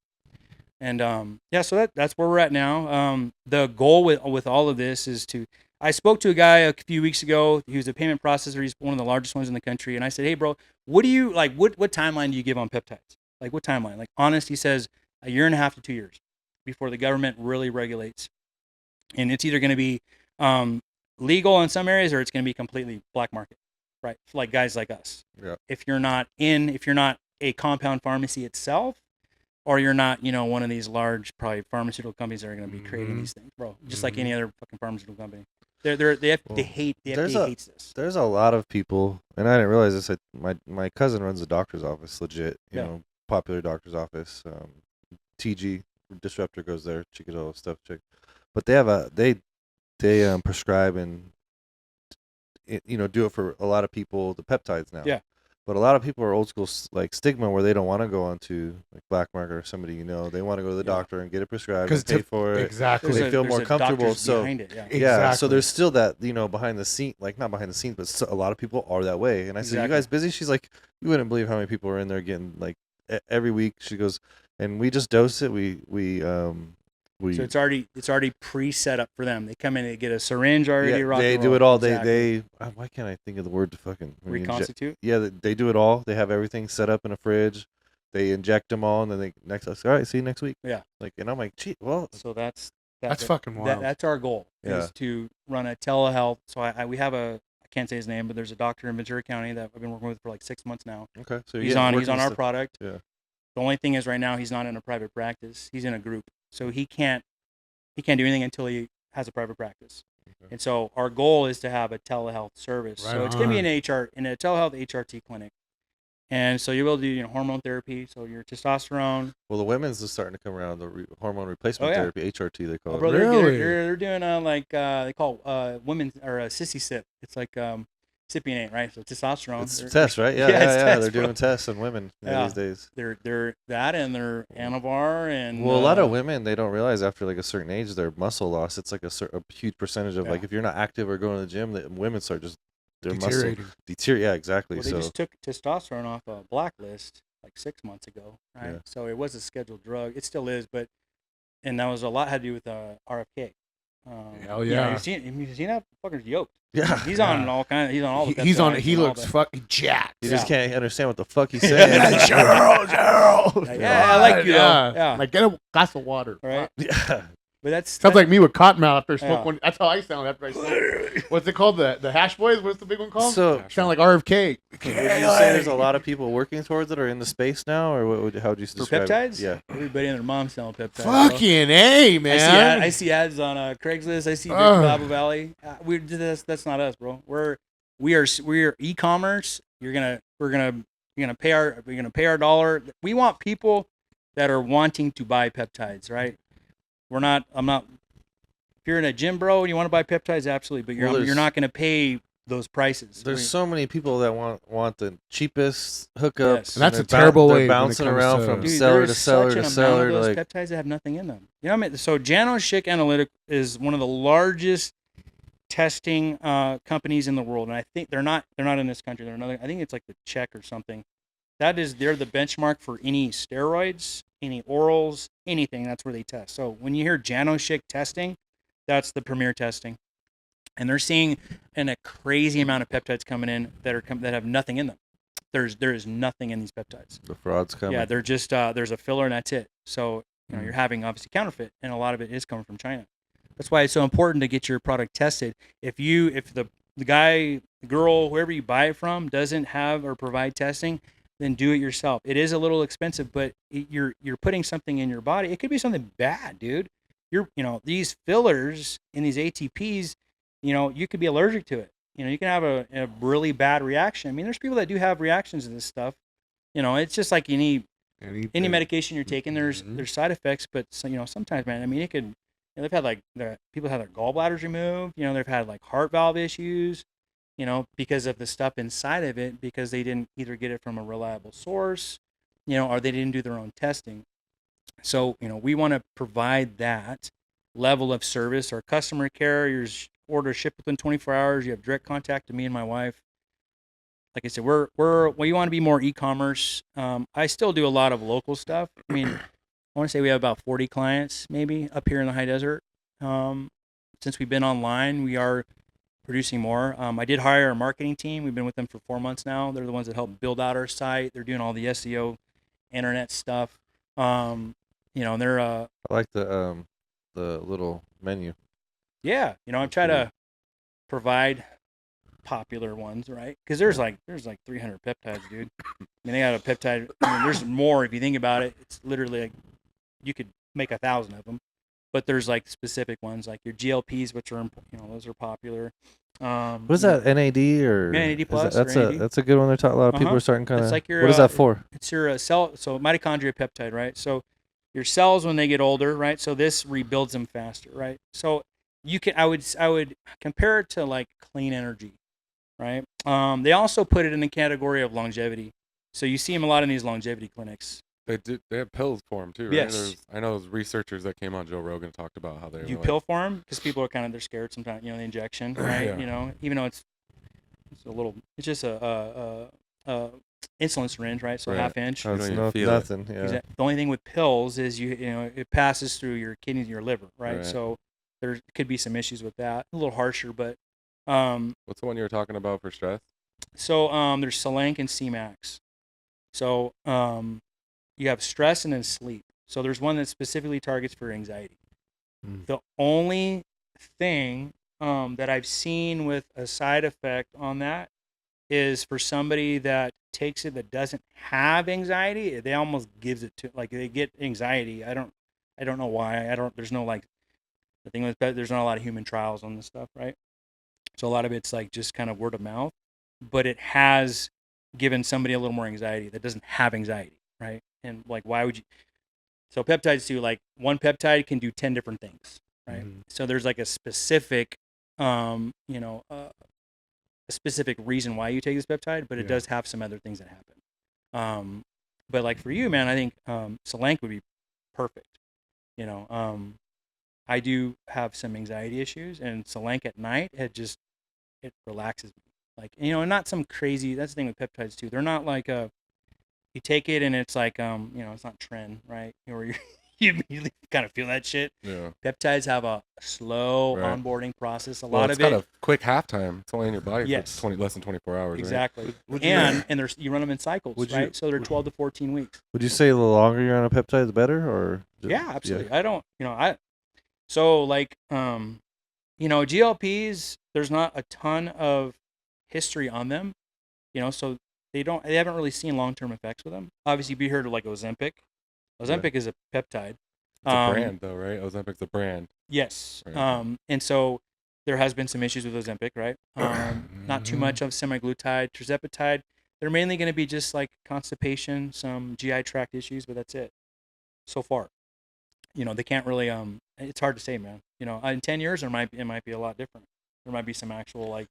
And so that's where we're at now. The goal with all of this is I spoke to a guy a few weeks ago. He was a payment processor. He's one of the largest ones in the country. And I said, hey, bro, what do you like? What timeline do you give on peptides? Like, what timeline? Like, honest, he says 1.5 to 2 years before the government really regulates. And it's either going to be legal in some areas or it's going to be completely black market, right? For like guys like us.
Yeah.
If you're not a compound pharmacy itself, or you're not, one of these large, probably pharmaceutical companies that are going to be creating these things, bro. Just like any other fucking pharmaceutical company. The FDA hates this.
There's a lot of people, and I didn't realize this. My cousin runs a doctor's office, legit, popular doctor's office. TG Disruptor goes there, check it all stuff, check. But they have they prescribe and do it for a lot of people, the peptides now.
Yeah.
But a lot of people are old school, like stigma, where they don't want to go onto like black market or somebody they want to go to the doctor and get it prescribed and pay for it.
Exactly.
They feel more comfortable. So
behind it, yeah.
yeah, so there's still that behind the scene, like not behind the scenes, but a lot of people are that way. And I said, "You guys busy?" She's like, "You wouldn't believe how many people are in there getting like every week." She goes, "And we just dose it. We we
So it's already pre-set up for them. They come in, they get a syringe already.
yeah,
rock
they
and
do
roll.
it all.
Exactly.
Why can't I think of the word to fucking when you
Reconstitute.
yeah, they do it all. They have everything set up in a fridge. They inject them all, and then they all right, see you next week.
Yeah.
Like, and I'm like, gee, well,
So that's
fucking wild.
That's our goal
Yeah.
is to run a telehealth. So we have I can't say his name, but there's a doctor in Ventura County that I've been working with for like 6 months now.
okay, so
He's
yeah,
on
working
our
stuff.
product.
Yeah.
The only thing is right now he's not in a private practice. He's in a group, so he can't do anything until he has a private practice.
Okay.
And so our goal is to have a telehealth service.
Right
So it's going to be
on.
in a telehealth HRT clinic. And so you'll be able to do hormone therapy, so your testosterone.
Well, the women's is starting to come around. The hormone replacement
Oh, yeah.
therapy, HRT, they call
Oh,
it.
bro,
Really?
they're doing like they call women's or sissy sip. It's like Cypionate, right? So testosterone.
It's
They're-
tests, right? Yeah,
Yeah,
yeah,
it's
yeah.
tests,
They're
bro.
doing tests on women
Yeah.
these days.
They're that and they're Anavar and
Well, a lot of women, they don't realize after like a certain age, their muscle loss. It's like a huge percentage of
Yeah.
like if you're not active or going to the gym, that women start just their muscle
Deteriorating.
deteriorate. Yeah, exactly.
Well, they
So
just took testosterone off a blacklist like 6 months ago, right?
Yeah.
So it was a scheduled drug. It still is, but and that was a lot had to do with RFK.
Hell
you know,
yeah.
you seen that fucker's yoked.
yeah,
He's
Yeah.
on all kind. He's on all the.
He's on.
peptides
He
and all
looks
that.
fucking jacked.
you just
Yeah.
can't understand what the fuck he's saying.
Gerald.
Yeah, I like you, though. Yeah.
Like, get a glass of water.
Right.
yeah,
But that's
Sounds like me with cottonmouth after I smoke
Yeah.
one. That's how I sound after I smoke. What's it called? The Hash Boys? What's the big one called?
So
Sound like RFK.
would you say there's a lot of people working towards it or in the space now, or how would you
for
describe
peptides.
it? Yeah.
Everybody and their mom selling peptides. bro.
Fucking A, man.
I see ads on Craigslist. I see
Ugh.
Babu Valley. That's not us, bro. We are e-commerce. We're gonna pay our dollar. We want people that are wanting to buy peptides, right? I'm not. If you're in a gym, bro, and you want to buy peptides, absolutely. But
Well,
you're not gonna pay those prices.
There's so many people that want the cheapest hookups.
Yes.
And that's
they're
a terrible
they're
way when it
bouncing
comes
around
to-
from
Dude,
seller to
there's
seller
such
to
an
seller.
amount of those
Like,
peptides that have nothing in them. You know what I mean? So Janoschick Analytic is one of the largest testing companies in the world, and I think they're not in this country. They're another. I think it's like the Czech or something. They're the benchmark for any steroids, any orals, anything. That's where they test. So when you hear Janoschick testing, that's the premier testing, and they're seeing a crazy amount of peptides coming in that have nothing in them. There is nothing in these peptides.
the fraud's coming.
Yeah, they're just there's a filler and that's it. So you're having obviously counterfeit, and a lot of it is coming from China. That's why it's so important to get your product tested. If the guy, the girl, whoever you buy it from doesn't have or provide testing, then do it yourself. It is a little expensive, but you're putting something in your body. It could be something bad, dude. These fillers in these ATPs, you could be allergic to it. You can have a really bad reaction. I mean, there's people that do have reactions to this stuff. It's just like any medication you're taking. There's side effects, but sometimes, man, I mean, it could. They've had people have their gallbladders removed. They've had like heart valve issues. Because of the stuff inside of it, because they didn't either get it from a reliable source, or they didn't do their own testing. So, we want to provide that level of service. Our customer care, your order ship within 24 hours. You have direct contact to me and my wife. Like I said, we want to be more e-commerce. I still do a lot of local stuff. I mean, I want to say we have about 40 clients maybe up here in the high desert. Since we've been online, we are producing more. I did hire a marketing team. We've been with them for 4 months now. They're the ones that help build out our site. They're doing all the SEO, internet stuff. They're
I like the little menu.
yeah. I try to provide popular ones, right? Because there's like 300 peptides, dude. I mean, they got a peptide. I mean, there's more if you think about it. It's literally like you could make 1,000 of them. But there's like specific ones, like your GLPs, which are those are popular.
What is that? NAD or
NAD plus
That's
or NAD?
that's a good one. They're talking. A lot of people
Uh-huh.
are starting kind of.
It's like your,
what is that for?
It's your cell, so mitochondria peptide, right? So your cells when they get older, right? So this rebuilds them faster, right? So I would compare it to like clean energy, right? They also put it in the category of longevity. So you see them a lot in these longevity clinics.
They have pills for them too, right?
Yes.
I know those researchers that came on Joe Rogan talked about how they
You
were
pill for them because people are they're scared sometimes, the injection, right?
Yeah.
Even though it's a little, it's just a insulin syringe, right? So
Right.
half inch.
That's
even feel it.
nothing. Yeah.
The only thing with pills is you know it passes through your kidneys and your liver, right?
Right.
So there could be some issues with that. A little harsher, but
What's the one you were talking about for stress?
so there's Selenk and C-Max. So you have stress and then sleep. So there's one that specifically targets for anxiety. The only thing that I've seen with a side effect on that is for somebody that takes it that doesn't have anxiety, they almost gives it to like they get anxiety. I don't know why. There's no like the thing with that. There's not a lot of human trials on this stuff, right? So a lot of it's like just kind of word of mouth, but it has given somebody a little more anxiety that doesn't have anxiety, right? And like, why would you? So peptides do like one peptide can do 10 different things, right? So there's like a specific, a specific reason why you take this peptide, but it does have some other things that happen. But like for you, man, I think Selenk would be perfect. I do have some anxiety issues, and Selenk at night it relaxes me. Like and not some crazy. That's the thing with peptides too. They're not like you take it and it's like it's not trend, right? Or you immediately kind of feel that shit.
Yeah.
Peptides have a slow
Right.
onboarding process. A
Well,
lot
it's
of it.
got a quick halftime. It's only in your body
Yes.
for less than 24 hours. Right?
Exactly.
Would you-
And there's you run them in cycles,
Would you-
right? So they're 12 to 14 weeks.
Would you say the longer you're on a peptide, the better, or?
Yeah, absolutely. I don't, so like, GLPs, there's not a ton of history on them, so they haven't really seen long-term effects with them. Obviously, you heard of like Ozempic. Ozempic is a peptide.
It's a brand, though, right? Ozempic's a brand.
Yes.
Right.
And so there has been some issues with Ozempic, right? Not too much of semaglutide, tirzepatide. They're mainly going to be just like constipation, some GI tract issues, but that's it so far. They can't really, it's hard to say, man. In 10 years, it might be a lot different. There might be some actual like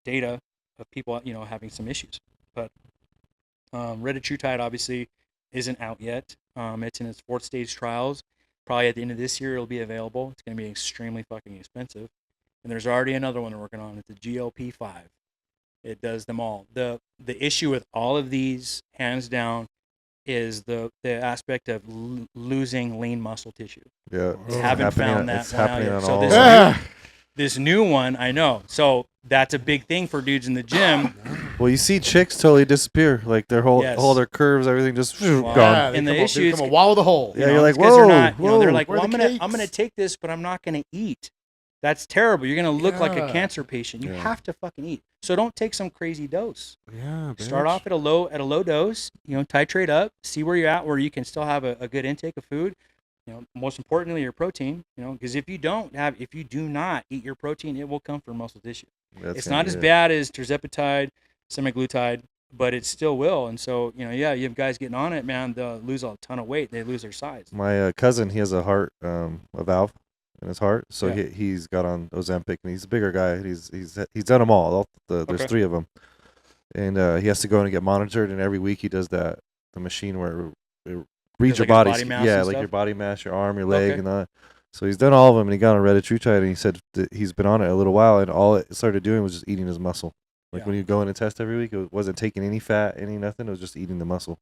data of people, having some issues. But retatrutide obviously isn't out yet. It's in its 4th stage trials. Probably at the end of this year, it'll be available. It's going to be extremely fucking expensive. And there's already another one they're working on. It's a GLP-5. It does them all. The issue with all of these, hands down, is the aspect of losing lean muscle tissue.
Yeah.
They haven't found that
It's
one out
happening
yet.
on
So
all.
this new one, I know. So that's a big thing for dudes in the gym.
Well, you see chicks totally disappear. Like their whole
Yes.
all their curves, everything just
Well,
gone.
Yeah,
And the
they
issue is-
come a wall with a hole.
Yeah, you're like,
because they're
whoa,
not, they're
whoa,
like,
where
well,
are the
I'm gonna
cakes?
take this, but I'm not gonna eat. That's terrible. You're gonna look like a
Yeah.
cancer patient. You
Yeah.
have to fucking eat. So don't take some crazy dose.
Yeah,
Start off at a low dose. Titrate up. See where you're at, where you can still have a good intake of food. Most importantly, your protein. Because if you do not eat your protein, it will come from muscle tissue. It's not as bad as tirzepatide, semaglutide, but it still will. And so, you have guys getting on it, man. They'll lose a ton of weight. They lose their size.
My cousin, he has a heart, a valve in his heart, so
Yeah.
he's got on Ozempic, and he's a bigger guy. He's done them all. There's
Okay.
3 of them, and he has to go in and get monitored. And every week he does the machine where it reads your
like his
body,
body mass
yeah,
and
like your
stuff?
body mass, your arm, your leg,
Okay.
and all that. So he's done all of them, and he got on retatrutide, and he said that he's been on it a little while, and all it started doing was just eating his muscle. Like
Yeah.
when you go in and test every week, it wasn't taking any fat, any nothing. It was just eating the muscle.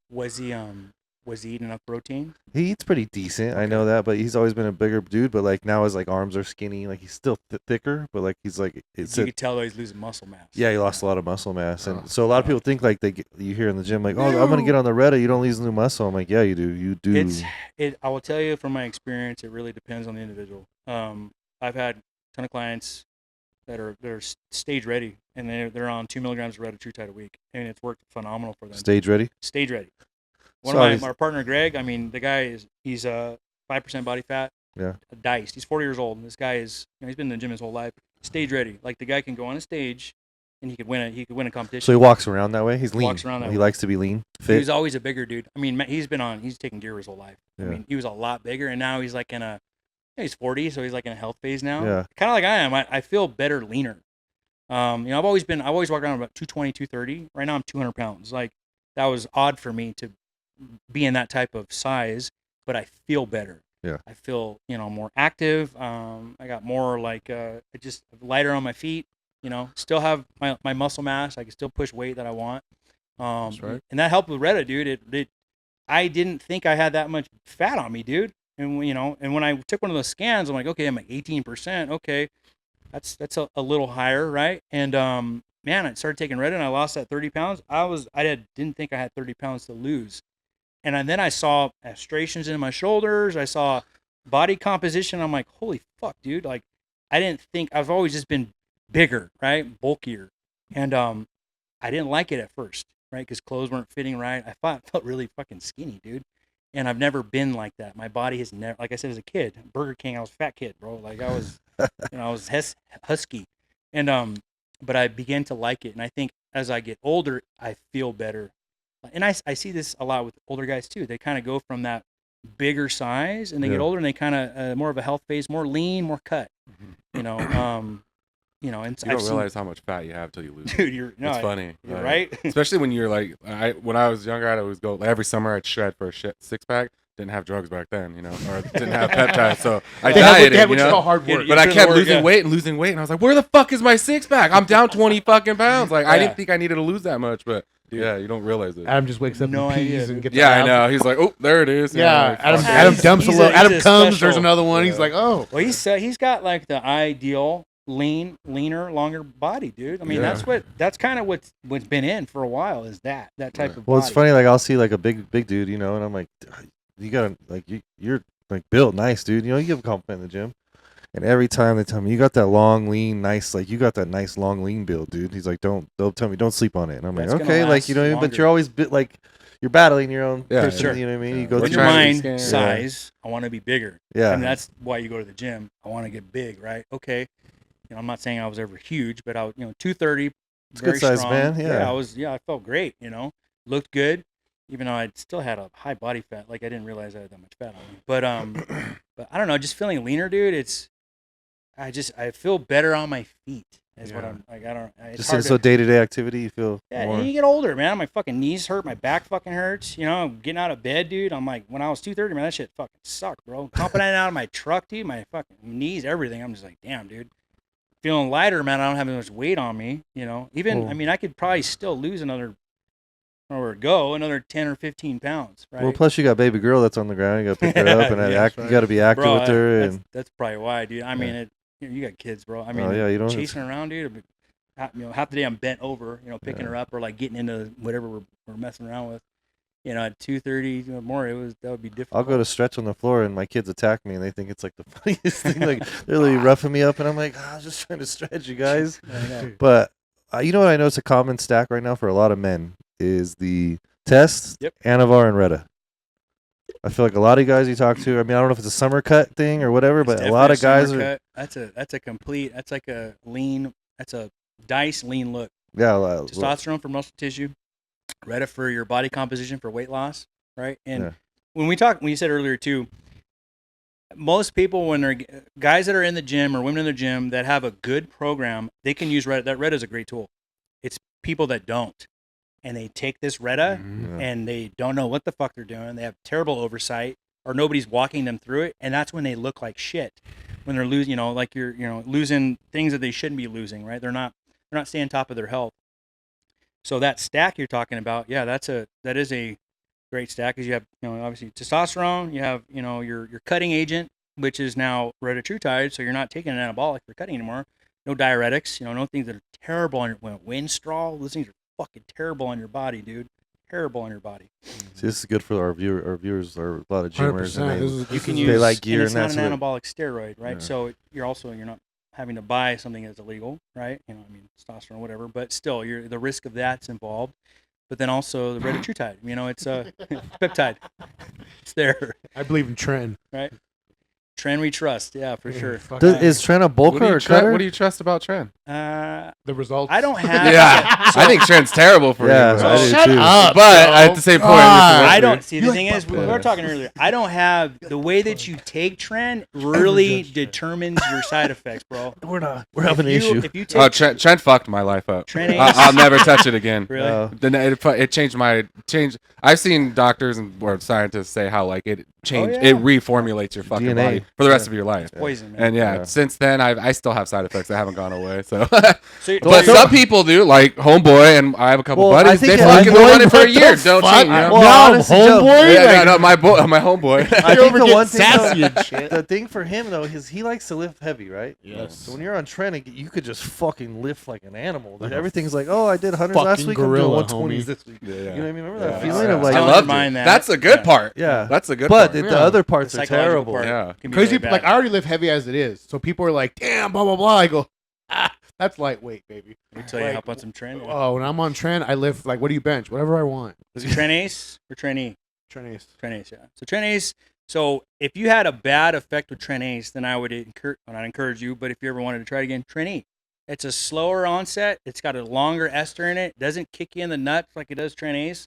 Was he eating enough protein?
He eats pretty decent, I know that, but he's always been a bigger dude. But like now his like arms are skinny, like he's still thicker, but like he's like it's
You could tell though he's losing muscle mass.
yeah, he lost a lot of muscle mass, and
Oh,
so a lot of people think like you hear in the gym like, oh, I'm gonna get on the Retta, you don't lose new muscle. I'm like, yeah, you do.
I will tell you from my experience, it really depends on the individual. I've had a ton of clients they're stage ready, and they're on 2 milligrams of retatrutide a week, and it's worked phenomenal for them.
Stage ready.
Stage ready. One
So
of my partner Greg, I mean, the guy he's 5% body fat.
Yeah.
Diced. He's 40 years old, and this guy is he's been in the gym his whole life. Stage ready. Like the guy can go on a stage, and he could win a competition.
So he walks around that way. He's lean.
Walks around that
he
way.
likes to be lean,
He
fit.
was always a bigger dude. I mean, he's taking gear his whole life. I
Yeah.
mean, he was a lot bigger, and now he's like he's 40, so he's like in a health phase now.
Yeah.
Kind of like I am. I feel better, leaner. I've always walked around about 220, 230. Right now I'm 200 pounds. Like that was odd for me to be in that type of size, but I feel better.
Yeah.
I feel, more active. I got more like, just lighter on my feet, still have my muscle mass. I can still push weight that I want.
That's right.
And that helped with Reddit, dude. I didn't think I had that much fat on me, dude. And and when I took one of those scans, I'm like, okay, I'm like 18%. Okay, that's a little higher, right? And man, I started taking Reddit, and I lost that 30 pounds. Didn't think I had 30 pounds to lose, and then I saw striations in my shoulders. I saw body composition. I'm like, holy fuck, dude! Like, I didn't think I've always just been bigger, right, bulkier, and I didn't like it at first, right, because clothes weren't fitting right. I felt really fucking skinny, dude. And I've never been like that. My body has never, like I said, as a kid, Burger King, I was a fat kid, bro. Like I was, I was husky. And, but I began to like it. And I think as I get older, I feel better. And I see this a lot with older guys too. They kind of go from that bigger size and they get older and they kind of, more of a health phase, more lean, more cut, and
You don't realize how much fat you have till you lose.
Dude,
It's funny,
you're right.
Especially when you're like, when I was younger, I'd always go every summer. I'd shred for a six pack. Didn't have drugs back then, or didn't have peptides, so I dieted.
They have hard work.
But I kept losing weight, and I was like, where the fuck is my six pack? I'm down 20 fucking pounds. Like I didn't think I needed to lose that much, but yeah, you don't realize it.
Adam just wakes up
No
and pees
idea,
and gets
Yeah, I
abs.
know. He's like, oh, there it is.
Yeah,
Like,
Adam dumps a little. Adam
he's a
comes.
special-
There's another one. He's like, oh.
Well, he's got like the ideal leaner, longer body, dude. I mean,
Yeah.
that's kind of what's been in for a while is that type of
Well,
body.
it's funny. Like I'll see like a big dude, and I'm like, you gotta like you're like built nice, dude. You give a compliment in the gym, and every time they tell me you got that long, lean, nice, like you got that nice, long, lean build, dude. He's like, they'll tell me don't sleep on it, and I'm
That's
like,
gonna
okay, like
last
but
longer.
you're always you're battling your own
Yeah,
person,
sure.
you know what I mean?
Yeah.
You go
We're
in
through
your
trying
mind
to scan-
size, I want to be bigger.
yeah,
And that's why you go to the gym. I want to get big, right? Okay. I'm not saying I was ever huge, but I was, 230.
It's
very
good size,
strong.
man. Yeah.
I felt great, looked good, even though I still had a high body fat. Like I didn't realize I had that much fat on me. But I don't know, just feeling leaner, dude. I feel better on my feet. Is what I'm like. I don't. It's
Just
hard
so
to,
day-to-day activity, you feel
yeah,
more.
and you get older, man. My fucking knees hurt. My back fucking hurts. Getting out of bed, dude. I'm like, when I was 230, man, that shit fucking sucked, bro. Pumping out of my truck, dude. My fucking knees, everything. I'm just like, damn, dude. Feeling lighter, man. I don't have as much weight on me. Even I mean, I could probably still lose another 10 or 15 pounds, right?
Well, plus you got baby girl that's on the ground. You got to pick her up and
Yeah,
you got to be active
Bro,
with her. And
that's probably why, dude. I mean, you got kids, bro. I mean,
Oh, yeah, you don't-
chasing around, dude. Half the day I'm bent over, picking her up or like getting into whatever we're messing around with. At 2:30 more, that would be difficult.
I'll go to stretch on the floor and my kids attack me and they think it's like the funniest thing. Like they're really roughing me up and I'm like, I was just trying to stretch, you guys.
I know.
But you know what I know? It's a common stack right now for a lot of men is the test,
Yep.
Anavar, and Retta. I feel like a lot of guys you talk to. I mean, I don't know if it's a summer cut thing or whatever, but a lot of guys are.
That's a complete. That's like a lean. That's a dice lean look.
Yeah,
Testosterone for muscle tissue, Retta for your body composition for weight loss, right? And
Yeah.
when you said earlier too, most people when they're guys that are in the gym or women in the gym that have a good program, they can use Retta. That Retta is a great tool. It's people that don't, and they take this Retta
Yeah.
and they don't know what the fuck they're doing. They have terrible oversight, or nobody's walking them through it, and that's when they look like shit. When they're losing, like you're, losing things that they shouldn't be losing, right? They're not staying top of their health. So that stack you're talking about, yeah, that is a great stack. Because you have, obviously testosterone. You have, your cutting agent, which is now retatrutide. So you're not taking an anabolic for cutting anymore. No diuretics. No things that are terrible on your Winstrol. Those things are fucking terrible on your body, dude. Terrible on your body.
See, this is good for our viewers. Are a lot of gymmers,
100%.
and
This
they,
You can
they
use
like gear,
and it's
and
not
that's
an
what.
anabolic steroid, right?
Yeah.
So you're not having to buy something that's illegal, right? Testosterone, whatever. But still, the risk of that's involved. But then also the retatrutide. It's a peptide. It's there,
I believe in trend.
right? Trend we trust, yeah, for sure.
Fuck
Does,
that.
is Trent a bulker or cutter?
What do you trust about Trent?
The results?
I don't have.
Yeah, I think Trent's terrible for
Yeah,
you.
I do
Shut
too.
up.
But
bro.
at the same point,
God.
I don't see. The
You
thing
like
is, we
Buffalo.
were talking earlier. I don't have the way that you take trend really determines your side effects, bro.
We're having an
If you-
issue.
If you
Oh,
take
Trent fucked my life up.
Trent ain't-
I'll never touch it again.
really,
Then it changed I've seen doctors or scientists say how like it changed.
yeah.
It reformulates your fucking
DNA.
body for the rest of your life.
poison, man.
And yeah,
Yeah.
since then I still have side effects that haven't gone away. So,
So,
but some people do, like home homeboy and I have a couple
Well, I
buddies.
think
They
it-
fucking been
Homeboy,
running for a
what the
year. Don't
fuck?
cheat. You know?
Well,
Now,
honestly, Joe,
homeboy,
Yeah,
like,
no, my homeboy.
I
You
think
over
the
get
one thing,
sassy
though,
and shit.
the thing for him though is he likes to lift heavy, right?
Yes.
So when you're on trend, you could just fucking lift like an animal.
Like a
Everything's like, oh, I did 100 last
fucking
week. I'm doing
gorilla,
120s
homie.
this week.
Yeah.
You know what I mean? Remember
Yeah.
that feeling of
I
like,
I
don't
loved
mind
it.
that.
That's a good
Yeah.
part.
yeah.
That's a good
But
part.
the
Yeah.
other
The
parts are
psychological
terrible.
part
Yeah.
can be
Crazy,
very
like
bad.
I already live heavy as it is, so people are like, "Damn, blah blah blah." I go, "Ah, that's lightweight, baby."
Let me tell you,
like-
hop on some trend.
Oh, when I'm on trend, I lift like, what do you bench? Whatever I want.
Was it Trend Ace or Trend E?
Trend Ace.
Trend Ace, yeah. So Trend Ace. So if you had a bad effect with Trend Ace, then I would not encourage you. But if you ever wanted to try it again, Trend E. It's a slower onset. It's got a longer ester in it. Doesn't kick you in the nuts like it does Trend Ace.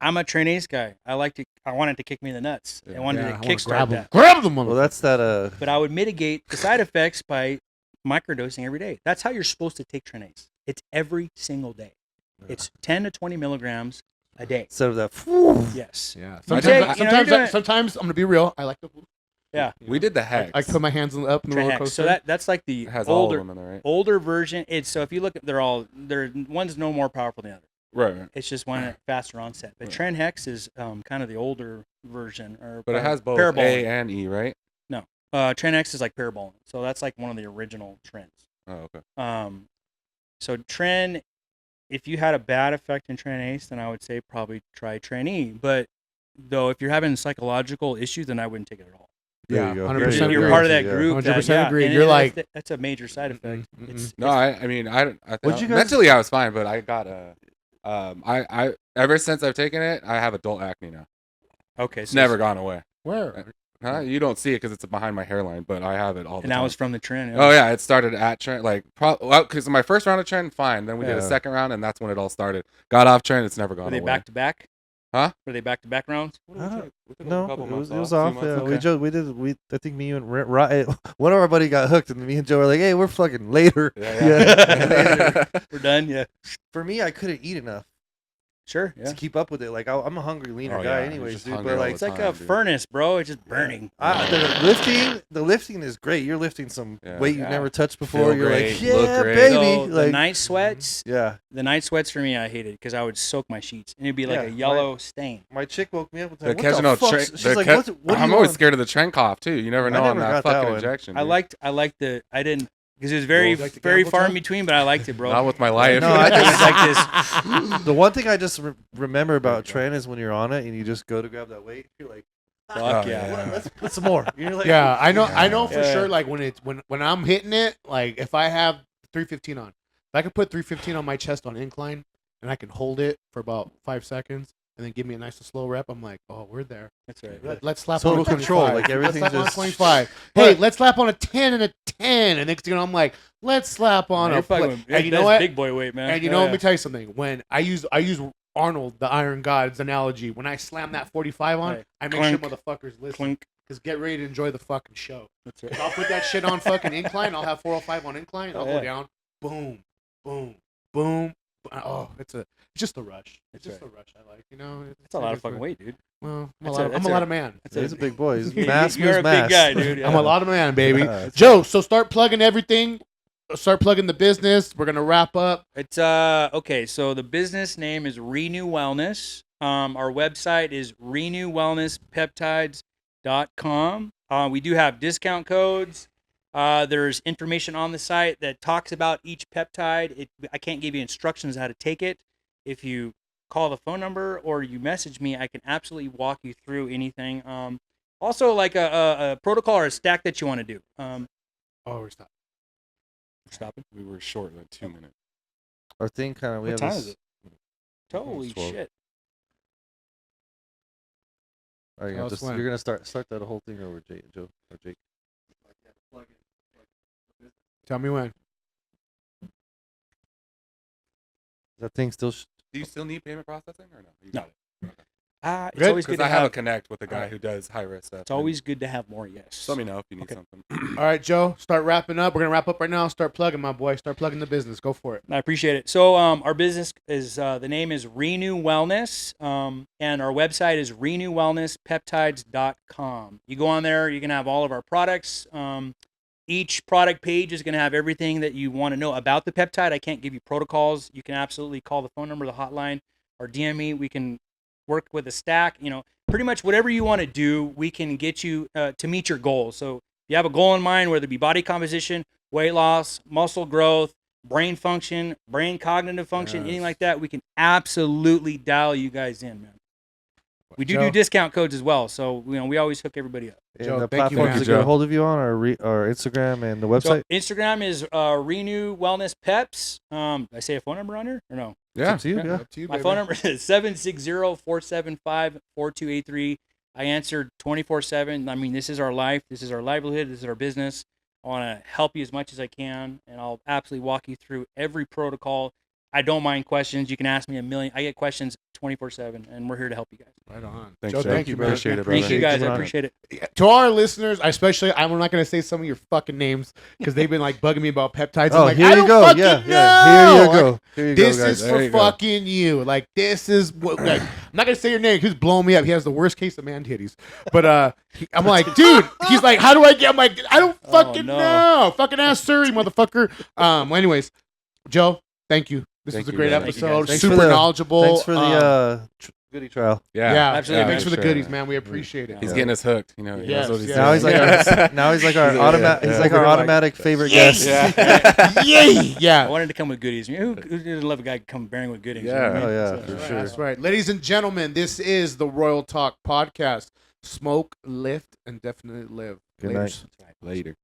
I'm a Trend Ace guy. I want it to kick me in the nuts. I wanted
Yeah, I
to
wanna
kickstart
grab
that.
Grab them,
Well, that's that.
But I would mitigate the side effects by microdosing every day. That's how you're supposed to take Trend Ace. It's every single day. It's 10 to 20 milligrams a day.
Instead of that. Whew,
Yes.
Yeah.
You
Sometimes,
take- you know, you're doing-
sometimes I'm gonna be real. I like to.
Yeah.
We did the hex.
I put my hands up in the
Trend
roller
Hex.
coaster.
So that's like the
It has all of
older
them in there, right?
older version. It's so if you look at they're one's no more powerful than the other.
Right.
It's just one faster onset. But
Right.
Trend Hex is kind of the older version, or
But it has both
parabolic.
A and E, right?
Trend X is like parabolic, so that's like one of the original trends.
Oh, okay.
So Trend, if you had a bad effect in Trend Ace, then I would say probably try Trend E. But though, if you're having psychological issues, then I wouldn't take it at all.
There
Yeah,
you go.
100%
You're
agree.
part of that
Yeah.
group.
100% agree.
and
You're like-
that's a major side effect.
Mm-mm,
It's,
No, I mean, I
What'd you guys-
mentally I was fine, but I got I ever since I've taken it, I have adult acne now.
okay.
It's
So
never gone away.
Where?
Huh? You don't see it because it's behind my hairline, but I have it all the
and
time.
that was from the Trend.
Oh yeah, it started at Trend, like because my first round of Trend, fine. Then we did a
Yeah.
second round, and that's when it all started. Got off Trend, it's never gone
Were they
away.
back to back?
Huh?
Were they back to back rounds?
What did we take? We took a
No,
couple
it
months
was
2
off.
months?
Yeah,
Okay.
I think me and one of our buddy got hooked, and me and Joe were like, "Hey, we're fucking later."
Yeah.
We're done. Yeah.
For me, I couldn't eat enough
Sure. Yeah.
to keep up with it. Like I'm a hungry, leaner
Oh,
guy,
yeah,
anyways,
just
dude.
hungry
But
all
like,
It's like
time,
a
dude.
furnace, bro. It's just burning.
the lifting is great. You're lifting some
Yeah.
weight you've
Yeah.
never touched before.
Feel
You're
great,
like,
look
yeah,
great.
baby.
So the
Like,
night sweats.
yeah.
The night sweats for me, I hated because I would soak my sheets and it'd be like
Yeah,
a yellow stain.
My chick woke me up with
They're
what
catching
the
no
fuck?
tra-
She's
they're
like,
ca-
what are
I'm
you
always
on?"
scared of the Trend cough too. You never know on
never
that
got that
fucking
one.
injection.
I
dude.
liked I didn't because it was very
like the
very
gamble
far in
time?
between, but I liked it, bro.
Not with my life.
No, I
It
just-
was like this.
The one thing I just remember about Trend is when you're on it and you just go to grab that weight, you're like,
Fuck
Oh,
yeah.
yeah.
let's put some more. You're like,
Yeah, I know for
Yeah.
sure. Like when I'm hitting it, like if I have 315 on, if I can put 315 on my chest on incline and I can hold it for about 5 seconds and then give me a nice slow rep, I'm like, oh, we're there.
That's right.
Let's slap
Total
on a 25.
control, like, everything's
let's slap on a
just-
25. Hey, let's slap on a 10 and a 10. And next thing you know, I'm like, let's slap on
You're
a
fucking
plate.
with-
And you know
that's
what?
big boy weight, man.
And you know, let me tell you something. When I use Arnold, the Iron God's analogy, when I slam that 45 on,
Right.
I make
Clunk.
sure motherfuckers listen.
Clink.
Because get ready to enjoy the fucking show.
That's right.
I'll put that shit on fucking incline. I'll have 405 on incline. I'll
Oh,
go
yeah.
down. Boom, boom, boom. Oh, it's just a rush. It's
That's
just a rush I like. You know,
That's a lot of fucking weight, dude.
Well,
That's
I'm
a-
a lot of man.
That's
He's a big boy. He's
You-
mass
You're
moves
a
mass.
big guy, dude. Yeah.
I'm a lot of man, baby.
Yeah.
Joe, so start plugging everything. Start plugging the business. We're gonna wrap up.
It's okay. So the business name is Renu Wellness. Our website is renewwellnesspeptides.com. We do have discount codes. There's information on the site that talks about each peptide. I can't give you instructions how to take it. If you call the phone number or you message me, I can absolutely walk you through anything. Also, like a protocol or a stack that you want to do.
Oh, we're stopping.
Stopping.
We were short like 2 minutes.
Our thing kind of, we
What
have
time
this.
is it? Holy
12.
shit!
All right,
Tell us
just,
when.
you're gonna start that whole thing over, Joe or Jake.
Tell me when.
That thing still.
Do you still need payment processing or no? You
No.
got it.
It's
Good,
always good
Because
to
I have a
have.
connect with a guy who does high risk stuff.
It's always good to have more. Yes.
Just let me know if you need
Okay.
something.
All right, Joe. Start wrapping up. We're gonna wrap up right now. Start plugging, my boy. Start plugging the business. Go for it.
I appreciate it. So our business is the name is Renu Wellness, and our website is renewwellnesspeptides.com. You go on there, you can have all of our products. Each product page is going to have everything that you want to know about the peptide. I can't give you protocols. You can absolutely call the phone number, the hotline, or DM me. We can work with a stack. Pretty much whatever you want to do, we can get you to meet your goals. So if you have a goal in mind, whether it be body composition, weight loss, muscle growth, brain function, brain cognitive function, anything like that, we can absolutely dial you guys in, man. We do
Joe?
discount codes as well, so we always hook everybody up.
And
Joe,
the
thank you,
platforms
man.
to get a hold of you on our Instagram and the website.
So Instagram is Renu Wellness Peps. Did I say a phone number on here or no?
Yeah.
Up to you.
Yeah.
Yeah.
Up to you,
My
baby.
phone number is 760-475-4283. I answer 24/7. I mean, this is our life. This is our livelihood. This is our business. I want to help you as much as I can, and I'll absolutely walk you through every protocol. I don't mind questions. You can ask me a million. I get questions 24/7, and we're here to help you guys.
Right on.
Thanks,
Joe,
Joe.
thank you, man.
Appreciate it, brother.
Thank you guys. I
Appreciate it.
appreciate it.
To our listeners, especially, I'm not going to say some of your fucking names because they've been like bugging me about peptides. I'm
Oh,
like,
here
I
you
don't
go.
fucking
Yeah,
know.
yeah. Here you
Like,
go. Here you
this
go, guys.
is
There
for
you go.
fucking you. Like, this is what. Like, I'm not gonna say your name. He's blowing me up. He has the worst case of man titties. But I'm like, dude. He's like, how do I get? I'm like, I don't fucking
no.
know. Fucking ask Siri, motherfucker. Well, anyways, Joe, thank you. This
Thank
was a
you,
great
man.
Thank you,
episode.
guys.
Thanks
Super
for the-
knowledgeable.
Thanks for the goodie trial.
yeah,
absolutely,
Thanks
man.
for the
sure.
goodies, man. We appreciate it.
He's getting us hooked. He knows
Yes,
what he's
yes.
Now he's like now he's like our
Yeah,
automatic.
yeah.
He's like
We're
our
like,
automatic favorite
yes.
guest.
Yay! Yeah.
I wanted to come with goodies. Who doesn't love a guy come bearing with goodies?
Yeah.
what I mean?
Oh, yeah,
So-
for
Right,
sure.
That's right. Ladies and gentlemen, this is the Royal Talk podcast. Smoke, lift, and definitely live.
Good
Laters.
night.
Later.